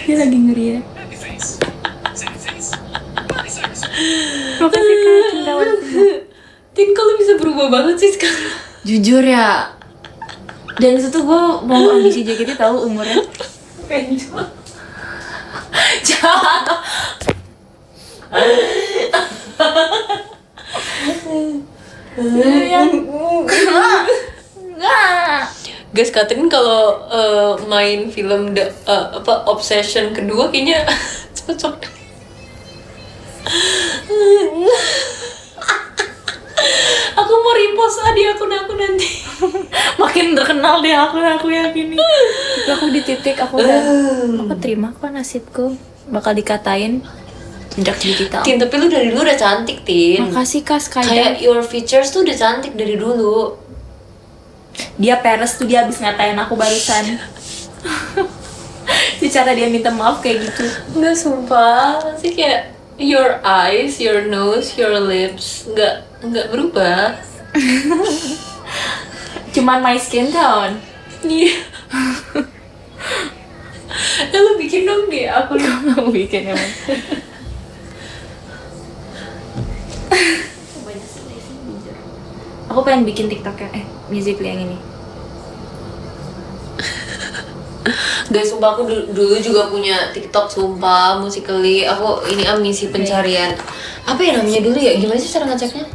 Speaker 1: Dia lagi ngeri ya. Makasih Kak, cendawan.
Speaker 2: Tin, kalau bisa berubah banget sih sekarang.
Speaker 1: Jujur ya. Dan itu tuh gue mau ambisi JKT tahu umurnya. Jangan. Enggak.
Speaker 2: Guys, Katrin kalau main film Obsession kedua kayaknya cocok. Aku mau repost di akun aku nanti.
Speaker 1: Makin terkenal deh aku yakin nih. Tapi aku di titik aku udah aku terima kok nasibku, bakal dikatain jejak digital.
Speaker 2: Tin, tapi lu dari dulu udah cantik, Tin.
Speaker 1: Makasih Kak
Speaker 2: Kayak
Speaker 1: Skydan.
Speaker 2: your features tuh udah cantik dari dulu.
Speaker 1: Dia peres tuh, dia habis ngatain aku barusan. Si cara dia minta maaf kayak gitu.
Speaker 2: Enggak, sumpah. Masih kayak your eyes, your nose, your lips enggak berubah.
Speaker 1: Cuman my skin tone.
Speaker 2: Iya. Lu bikin dong deh aku.
Speaker 1: Kamu bikin emang. Aku pengen bikin TikTok Musical.ly yang ini.
Speaker 2: Guys, sumpah aku dulu juga punya TikTok, sumpah, Musical.ly. Aku ini misi pencarian. Apa ya namanya dulu ya? Gimana sih cara ngeceknya?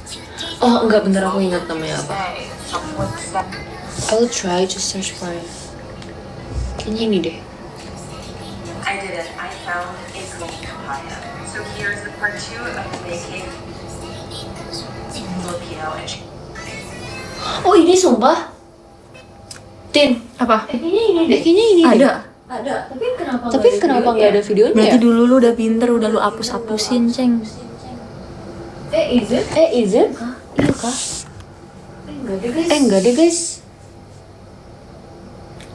Speaker 2: Oh, enggak, bentar, aku ingat namanya apa. I'll try to search for it. Kayaknya ini deh.
Speaker 3: I did it. I found a gold papaya. So here's the part 2 of making Filipino and
Speaker 2: Oh, ini sumpah. Tin,
Speaker 1: Apa?
Speaker 2: kayaknya ini deh. Kayaknya ini deh.
Speaker 1: Ada.
Speaker 2: Tapi kenapa nggak ada videonya?
Speaker 1: Berarti dulu lu udah pinter, udah lu hapus-hapusin, Ceng.
Speaker 2: Is it? Iya kah? Enggak deh guys.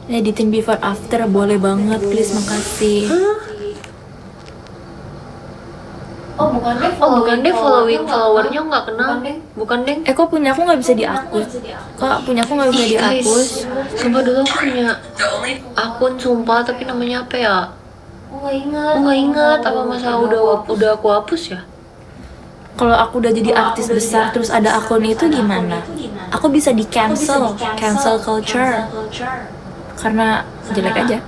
Speaker 1: Editin before after boleh banget, please, makasih.
Speaker 2: Oh bukan deh, followernya nggak kenal. Bukan deh.
Speaker 1: Kok punya aku nggak bisa dihapus? Kok punya aku nggak bisa dihapus?
Speaker 2: Sumpah dulu aku punya akun, sumpah, tapi namanya apa ya? Aku nggak ingat. Apa masa udah aku hapus ya?
Speaker 1: Kalau aku udah jadi artis besar terus ada akun itu gimana? Aku bisa di cancel culture karena jelek aja.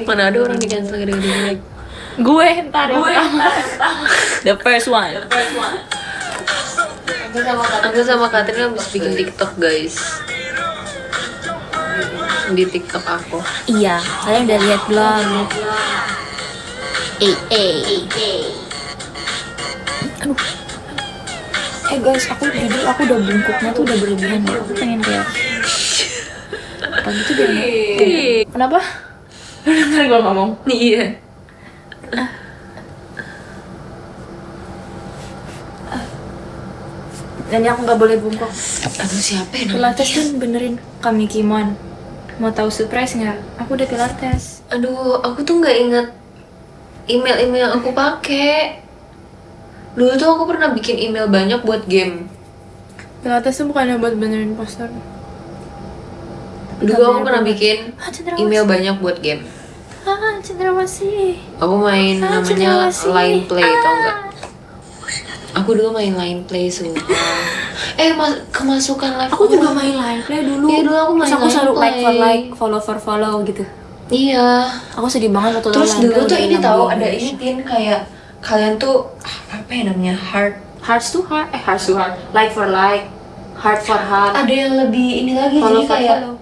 Speaker 2: Mana ada orang di cancel gede-gede.
Speaker 1: Gue ntar the first one.
Speaker 2: Aku sama Katrin habis bikin TikTok guys. Di TikTok aku.
Speaker 1: Iya, kalian udah lihat belum? Aduh. Guys, aku jujur aku udah bungkuknya tuh udah berlebihan deh. Aku pengen kayak apa gitu biar nggak- Kenapa? Dengar gue ngomong.
Speaker 2: Iya.
Speaker 1: Dan aku nggak boleh bungkuk.
Speaker 2: Aduh, siapa ya namanya?
Speaker 1: Pilates tuh benerin kami Kimon. Mau tahu surprise nggak? Aku udah Pilates.
Speaker 2: Aduh, aku tuh nggak ingat email yang aku pakai. Dulu tuh aku pernah bikin email banyak buat game.
Speaker 1: Pilates tuh bukannya buat benerin poster.
Speaker 2: Dulu aku pernah bikin email banyak buat game.
Speaker 1: Cendrawasih.
Speaker 2: Aku main namanya
Speaker 1: Cendrawasih.
Speaker 2: Line Play, tau nggak? Aku dulu main Line Play, sumpah. Kemasukan live.
Speaker 1: Aku juga main Line Play dulu.
Speaker 2: Iya, dulu aku main
Speaker 1: Terus aku
Speaker 2: Line
Speaker 1: selalu like for
Speaker 2: Play.
Speaker 1: like, follow for follow gitu.
Speaker 2: Iya.
Speaker 1: Aku sedih banget waktu
Speaker 2: Terus
Speaker 1: Line
Speaker 2: dulu
Speaker 1: Play
Speaker 2: tuh
Speaker 1: udah
Speaker 2: ini
Speaker 1: hilang
Speaker 2: tahu
Speaker 1: di
Speaker 2: ada
Speaker 1: Indonesia.
Speaker 2: ini Tin, kayak kalian tuh apa ya namanya,
Speaker 1: Hearts to heart, hearts to heart, like for like, heart for heart,
Speaker 2: ada yang lebih ini lagi,
Speaker 1: follow
Speaker 2: jadi
Speaker 1: for
Speaker 2: kayak
Speaker 1: follow.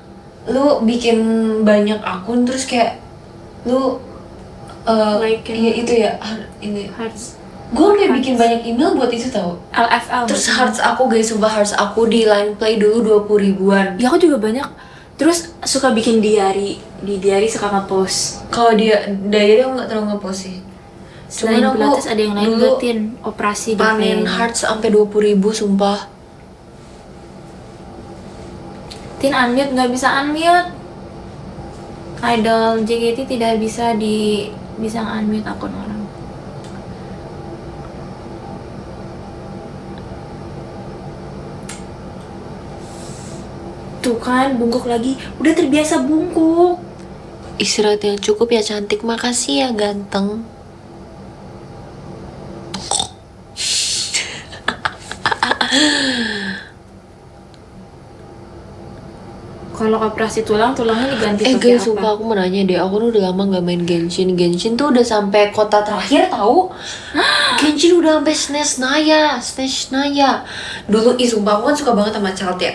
Speaker 2: lu bikin banyak akun terus kayak lu
Speaker 1: Like
Speaker 2: iya itu ya ini
Speaker 1: Hearts,
Speaker 2: gue sampai bikin banyak email buat itu tau.
Speaker 1: LFL.
Speaker 2: Terus hearts aku guys, sumpah hearts aku di Line Play dulu 20 ribuan.
Speaker 1: Ya aku juga banyak. Terus suka bikin diary, di diary suka nge-post.
Speaker 2: Kalau dia diary aku nggak terlalu nge-post sih.
Speaker 1: Selain
Speaker 2: Cuman aku
Speaker 1: Pilates ada yang lain
Speaker 2: dulu
Speaker 1: gak, Tin? Operasi deh
Speaker 2: panen
Speaker 1: kayaknya.
Speaker 2: hearts sampai 20 ribu, sumpah.
Speaker 1: Tin unmute, nggak bisa unmute. Idol JKT tidak bisa bisa unmute akun orang. Tuh kan, bungkuk lagi. Udah terbiasa bungkuk.
Speaker 2: Istirahat yang cukup ya cantik, makasih ya ganteng.
Speaker 1: Kalau operasi tulangnya diganti pakai
Speaker 2: Guys,
Speaker 1: apa?
Speaker 2: sumpah aku mau nanya deh, aku udah lama gak main Genshin. Genshin tuh udah sampai kota terakhir tahu. Genshin udah sampai Snezh Naya. Dulu sumpah aku kan suka banget sama Child ya.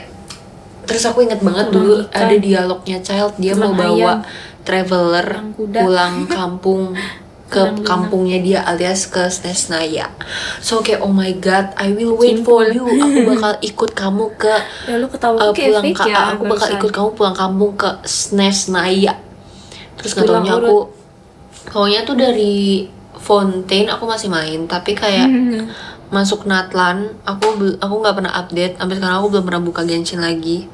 Speaker 2: Terus aku inget banget
Speaker 1: Tulang
Speaker 2: dulu
Speaker 1: ikan.
Speaker 2: ada dialognya Child, dia
Speaker 1: Tulang
Speaker 2: mau bawa
Speaker 1: ayam.
Speaker 2: traveler
Speaker 1: Tulang kuda.
Speaker 2: pulang kampung. ke kampungnya dia alias ke Snezhnaya. So kayak oh my god, I will wait for you. Aku bakal ikut kamu ke
Speaker 1: Ya lu ketawa kayak
Speaker 2: pulang
Speaker 1: fake ya.
Speaker 2: aku bakal ikut kamu pulang kampung ke Snezhnaya. Terus nggak
Speaker 1: Pulang
Speaker 2: taunya aku pokoknya tuh dari Fontaine aku masih main, tapi kayak masuk Natlan aku nggak pernah update sampai sekarang. Aku belum pernah buka Genshin lagi.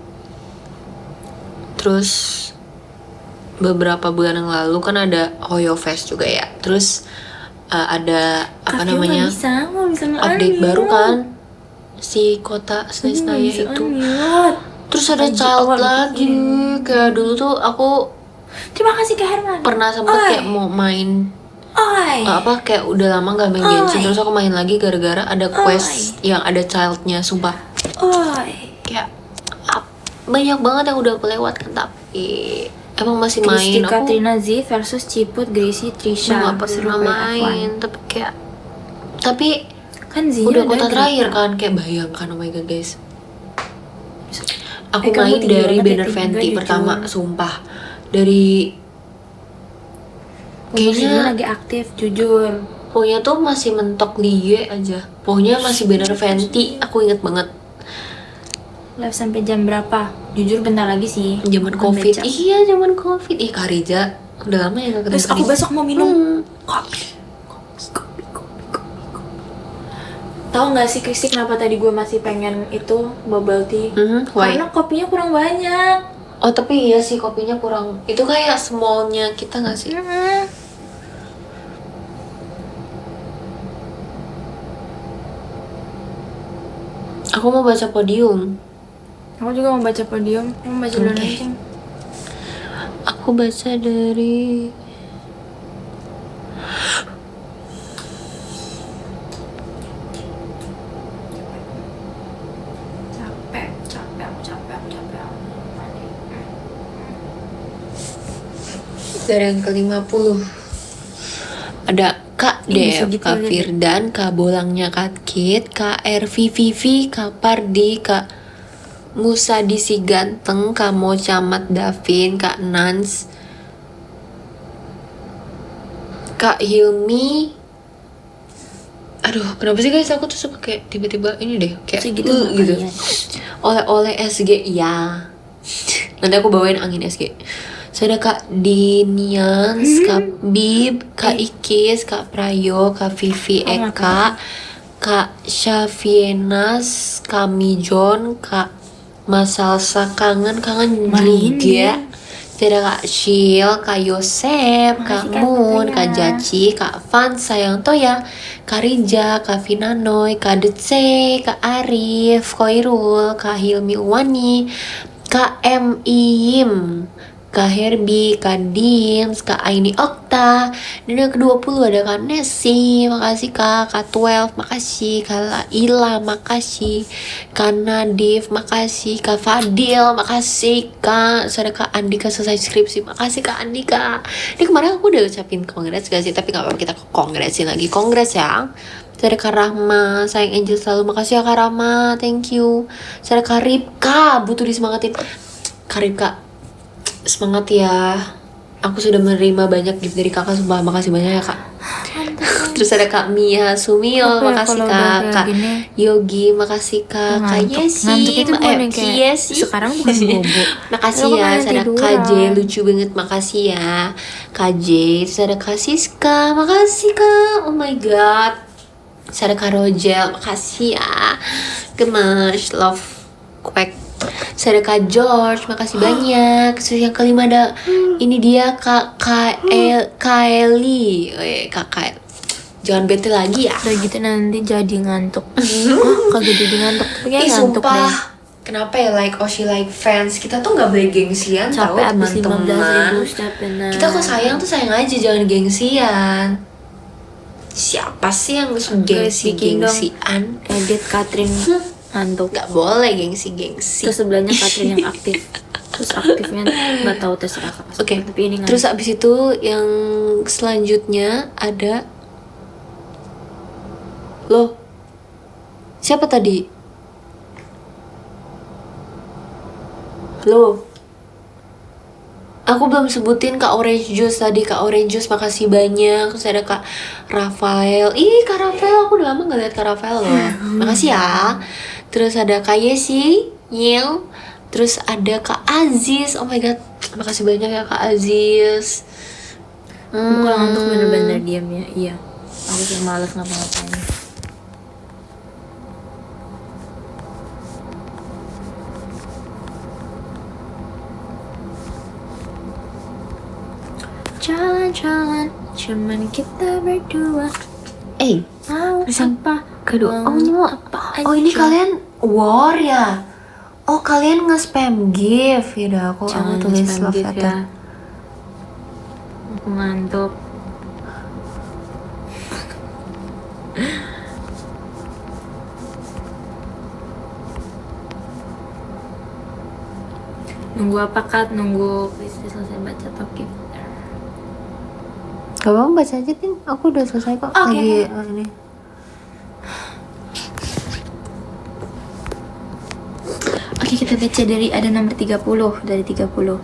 Speaker 2: Terus beberapa bulan yang lalu kan ada Hoyo Fest juga ya. Terus ada apa
Speaker 1: Kak Vio
Speaker 2: namanya
Speaker 1: nggak bisa
Speaker 2: update baru kan si kota Snezhnaya itu. Terus ada child lagi. Kayak dulu tuh aku
Speaker 1: Terima kasih Kak Herman.
Speaker 2: pernah sempet kayak mau main
Speaker 1: Oi.
Speaker 2: apa kayak udah lama gak main Genshin. Terus aku main lagi gara-gara ada quest yang ada childnya. Sumpah
Speaker 1: Oi.
Speaker 2: kayak banyak banget yang udah aku lewatkan, tapi emang masih main.
Speaker 1: Kristi
Speaker 2: Aku
Speaker 1: Katrina Z versus Ciput Gracie Trisha.
Speaker 2: nggak pernah main, tapi kayak tapi
Speaker 1: Kan Z
Speaker 2: udah
Speaker 1: ada
Speaker 2: kota
Speaker 1: Greta.
Speaker 2: terakhir kan. Kayak bayangkan, oh my god guys, aku
Speaker 1: kamu
Speaker 2: main
Speaker 1: tinggi
Speaker 2: dari
Speaker 1: banget ya,
Speaker 2: banner
Speaker 1: tinggi
Speaker 2: Fenty
Speaker 1: banget,
Speaker 2: pertama,
Speaker 1: jujur.
Speaker 2: sumpah. Dari
Speaker 1: Kayaknya
Speaker 2: kayaknya
Speaker 1: lagi aktif, jujur.
Speaker 2: pokoknya tuh masih mentok Lie aja. Pokoknya masih banner Fenty, aku inget banget.
Speaker 1: Live sampai jam berapa? Jujur bentar lagi sih.
Speaker 2: Zaman
Speaker 1: Bukan
Speaker 2: covid.
Speaker 1: beca.
Speaker 2: Iya zaman covid. Ih Kak Riza udah lama ya gak ketemu
Speaker 1: Terus
Speaker 2: Kak
Speaker 1: aku
Speaker 2: Riza.
Speaker 1: besok mau minum kopi. Tahu nggak sih Kristi kenapa tadi gue masih pengen itu bubble tea?
Speaker 2: Why?
Speaker 1: Karena kopinya kurang banyak.
Speaker 2: Oh tapi iya sih kopinya kurang. Itu kayak smallnya kita gak sih? Aku mau baca podium.
Speaker 1: Aku juga mau baca podium. Mau baca dulu
Speaker 2: Oke.
Speaker 1: nanti.
Speaker 2: Aku baca dari dari yang ke-50. Ada Kak
Speaker 1: Ih, bisa
Speaker 2: Dev,
Speaker 1: gitu
Speaker 2: Kak
Speaker 1: aja,
Speaker 2: Firdan, Kak Bolangnya Kak Kit, Kak RVVV, Kak Pardi, Kak Musa Disi Ganteng, Kak Mocamat Davin, Kak Nans, Kak Hilmi. Aduh, kenapa sih guys aku tuh suka kayak tiba-tiba ini deh kayak
Speaker 1: Segitu
Speaker 2: gitu.
Speaker 1: makanya.
Speaker 2: Oleh-oleh SG ya. Nanti aku bawain angin SG. Saya ada Kak Dinians, Kak Bib, Kak Ikis, Kak Prayo, Kak Vivi Eka, Kak Syafienas, Kak Mijon, Kak Masalsa kangen juga. Saya ada Kak Shil, Kak Yosep, Kak
Speaker 1: Makasih, Kak
Speaker 2: Moon,
Speaker 1: Fataya.
Speaker 2: Kak Jaci, Kak Fan, Sayang Toya, Kak Rija, Kak Vinanoy, Kak Detse, Kak Arif, Koirul, Kak Hilmi Uwani, Kak M. Iyim, Kak Herbie, Kak Dims, Kak Aini Okta. Dan yang ke-20 ada Kak Nesi, makasih Kak. Kak 12, makasih. Kak Ila, makasih. Kak Nadif, makasih. Kak Fadil, makasih Kak. Terus ada Kak Andika selesai skripsi, makasih Kak Andika. Ini kemarin aku udah ucapin congrats gak sih? Tapi gak apa-apa, kita congratsin lagi. Congrats ya. Terus ada Kak Rahma, sayang Angel selalu, makasih ya Kak Rahma, thank you. Terus ada Kak Ripka, butuh disemangatin. Kak Ripka, semangat ya. Aku sudah menerima banyak gift dari kakak, sumpah makasih banyak ya kak. Terus ada Kak Mia Sumio,
Speaker 1: Apa ya
Speaker 2: makasih
Speaker 1: kalau
Speaker 2: kak.
Speaker 1: udah kayak
Speaker 2: Kak
Speaker 1: gini?
Speaker 2: Yogi, makasih kak. Kak
Speaker 1: Ngantuk.
Speaker 2: Yesi,
Speaker 1: Ngantuk itu bukan yang kayak
Speaker 2: Yesi.
Speaker 1: sekarang bukan bobo.
Speaker 2: Makasih
Speaker 1: Lu
Speaker 2: ya.
Speaker 1: kemarin
Speaker 2: Terus ada
Speaker 1: tiduran.
Speaker 2: Kak J, lucu banget, makasih ya Kak J. Terus ada Kak Siska, makasih kak. Oh my god. Terus ada Kak Rojel, makasih ya. Gemes, love, kwek. Terus ada Kak George, makasih banyak. Terus yang kelima ada ini dia Kak Kaeli. Kak Kael. Jangan bete lagi ya.
Speaker 1: Udah gitu nanti jadi ngantuk. Kagak jadi ngantuk. Tapi kayak
Speaker 2: Ih
Speaker 1: ngantuk
Speaker 2: sumpah.
Speaker 1: deh.
Speaker 2: Kenapa ya like Oshi like fans? Kita tuh nggak boleh gengsian tau
Speaker 1: Capek abis
Speaker 2: teman-teman.
Speaker 1: 15.000 step benar.
Speaker 2: Kita kok sayang tuh sayang aja, jangan gengsian. Siapa sih yang
Speaker 1: bikin dong.
Speaker 2: gengsi-gengsian?
Speaker 1: Kaget Katrin ngantuk.
Speaker 2: Nggak boleh gengsi-gengsi.
Speaker 1: Terus sebelahnya Katrin yang aktif. Terus aktifnya nggak tahu terserah apa.
Speaker 2: Oke.
Speaker 1: Tapi ini ngantuk.
Speaker 2: Terus abis itu yang selanjutnya ada loh. Siapa tadi? Loh. Aku belum sebutin Kak Orange Juice tadi. Kak Orange Juice makasih banyak. Terus ada Kak Rafael. Ih, Kak Rafael, aku udah lama gak liat Kak Rafael loh. Makasih ya. Terus ada Kak Yesi, Yel. Terus ada Kak Aziz. Oh my god, makasih banyak ya Kak Aziz.
Speaker 1: Aku kalau ngantuk bener-bener diam ya. Iya. Aku tuh males ngapa-ngapain. Jalan-jalan, cuman kita berdua. Mau
Speaker 2: Sampai
Speaker 1: apa?
Speaker 2: kedua.
Speaker 1: Mau
Speaker 2: Oh, ini mau
Speaker 1: apa
Speaker 2: Oh, ini
Speaker 1: aja.
Speaker 2: kalian war ya? Oh, kalian nge-spam gift. Yaudah, aku
Speaker 1: Jangan
Speaker 2: tulis
Speaker 1: spam
Speaker 2: love
Speaker 1: gift
Speaker 2: letter.
Speaker 1: ya. Aku ngantuk. Nunggu apa Kat? Nunggu Kristi selesai baca top gift.
Speaker 2: Gak apa-apa, baca aja Tin. Aku udah selesai kok.
Speaker 1: Oke.
Speaker 2: Lagi ini.
Speaker 1: Oke, kita baca dari ada nomor 30 dari 30.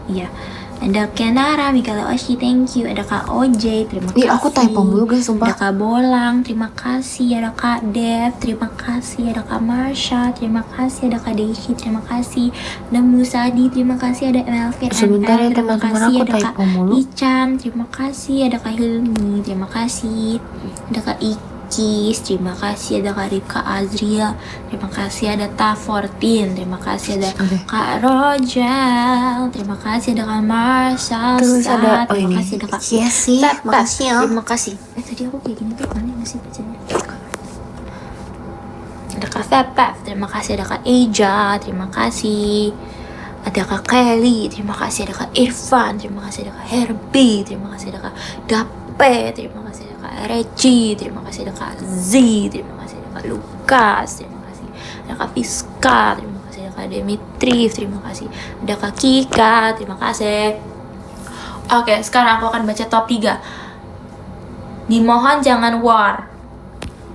Speaker 1: Iya. Ada Kenara, Mikala Oshi, thank you. Ada Kak OJ, terima kasih.
Speaker 2: Ih, aku typo mulu guys, sumpah.
Speaker 1: Ada Kak Bolang, terima kasih. Ada Kak Dev, terima kasih. Ada Kak Marsha, terima kasih. Ada Kak Deishi, terima kasih. Ada Musadi, terima kasih. Ada Melvin
Speaker 2: Sebentar ya,
Speaker 1: terima
Speaker 2: teman-teman,
Speaker 1: kasih.
Speaker 2: aku
Speaker 1: Ada Kak
Speaker 2: typo mulu.
Speaker 1: Ican, terima kasih. Ada Kak Hilmi, terima kasih. Ada Kak Ikis, terima kasih. Ada Kak Rika Azria, terima kasih. Ada Ta14, terima kasih. Ada
Speaker 2: Oke.
Speaker 1: Kak Rojal, terima kasih. Ada Kak Marsal,
Speaker 2: Terus ada
Speaker 1: terima
Speaker 2: ini.
Speaker 1: kasih. Ada Kak
Speaker 2: Yesi,
Speaker 1: Pep,
Speaker 2: makasih ya.
Speaker 1: terima kasih. Tadi aku kayak gini tuh aneh gak sih bacanya? Ada Kak Pep, terima kasih. Ada Kak Eja, terima kasih. Ada Kak Kelly, terima kasih. Ada Kak Irfan, terima kasih. Ada Kak Herbie, terima kasih. Ada Kak Dape, terima kasih. Ada Kak Reci, terima kasih. Ada Kak Z, terima kasih. Ada Kak Lukas, terima kasih. Ada Kak Fiska, terima kasih. Ada Kak Dimitri, terima kasih. Ada Kak Kika, terima kasih. Oke, sekarang aku akan baca top 3. Dimohon jangan war.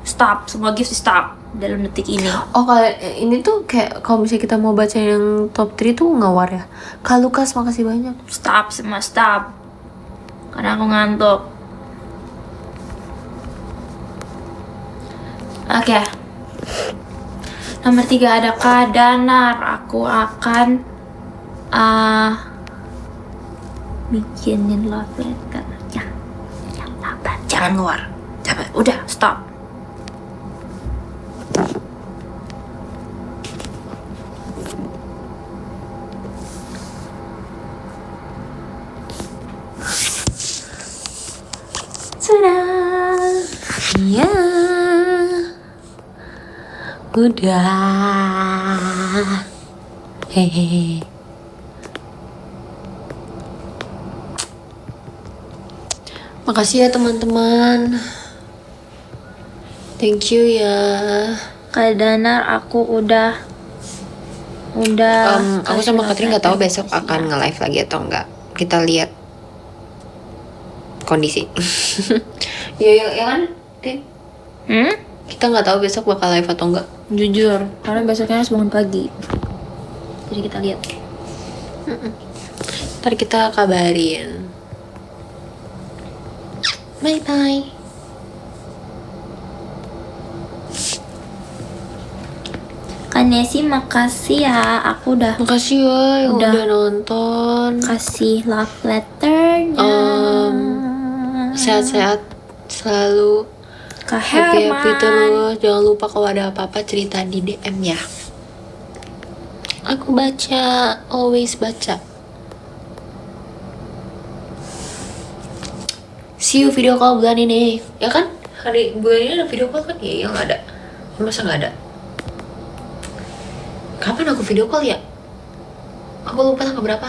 Speaker 1: Stop, semua gift stop dalam detik ini.
Speaker 2: Oh, kalau ini tuh kayak kalau misalnya kita mau baca yang top 3 tuh nggak war ya. Kak Lukas, makasih banyak.
Speaker 1: Stop, semua stop. Karena aku ngantuk. Oke. Nomor 3 ada Kak Danar. Aku akan bikinin love letter. Ya, sabar. Jangan ngeluar. Sabar. Udah, stop. Sudah.
Speaker 2: Iya. Udah. Hehehe. Makasih ya teman-teman. Thank you ya.
Speaker 1: Kak Danar, aku udah
Speaker 2: Aku sama Katrin nggak tahu besok akan nge-live lagi atau enggak. Kita lihat kondisi. ya kan, Tin? Kita nggak tahu besok bakal live atau enggak.
Speaker 1: Jujur, karena besoknya harus bangun pagi. Jadi kita lihat.
Speaker 2: Ntar kita kabarin. Bye bye.
Speaker 1: Kak Nesi, makasih ya. Aku udah
Speaker 2: Makasih ya yang
Speaker 1: Udah.
Speaker 2: udah nonton.
Speaker 1: kasih love letternya.
Speaker 2: Sehat-sehat selalu.
Speaker 1: Kak
Speaker 2: Happy
Speaker 1: Herman.
Speaker 2: terus. Jangan lupa kalau ada apa-apa cerita di DM ya. Aku baca, always baca. See you video call bulan ini, ya kan? Hari bulan ini ada video call kan? Ya, nggak ada. Masa nggak ada? Kapan aku video call ya? Aku lupa tanggal berapa.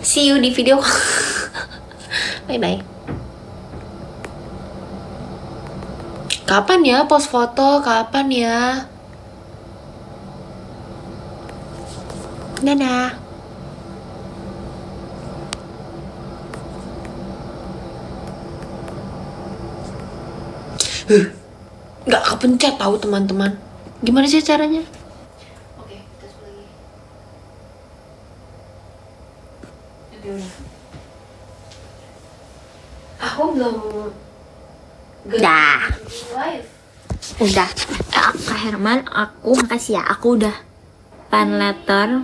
Speaker 2: See you di video call. Bye bye. Kapan ya post foto? Kapan ya? Dadah. Nggak kepencet tahu teman-teman. Gimana sih caranya? Oke, tes lagi. Yaudah. Aku belum
Speaker 1: Dah.
Speaker 2: live.
Speaker 1: Udah. Kak Herman, aku makasih ya. Aku udah fan letter.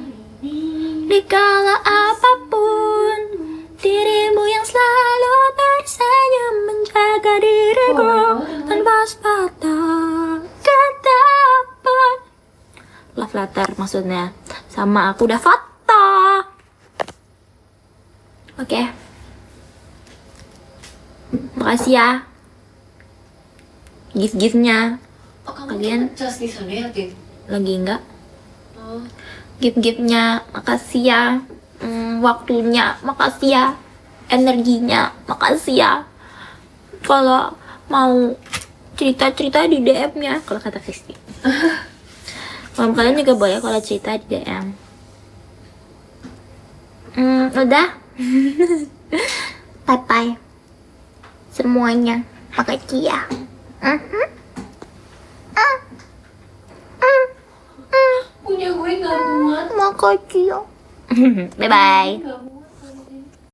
Speaker 1: Dikala apapun, dirimu yang selalu tersenyum menjaga diriku tanpa sepatah kata pun. Love letter maksudnya. Sama aku udah foto. Oke. Makasih ya. Gift-giftnya.
Speaker 2: Oh, kamu
Speaker 1: Kalian?
Speaker 2: cas di sana ya, Tin?
Speaker 1: Lagi enggak?
Speaker 2: Oh.
Speaker 1: Gift-giftnya, makasih ya. Waktunya, makasih ya. Energinya, makasih ya. Kalau mau cerita-cerita di DM-nya, kalau kata Kristi. Kalau kalian juga boleh kalau cerita di DM. Udah. Bye-bye. Semuanya, makasih ya.
Speaker 2: Punya gue gak muat.
Speaker 1: Makasih ya. Bye-bye.
Speaker 2: Gak muat.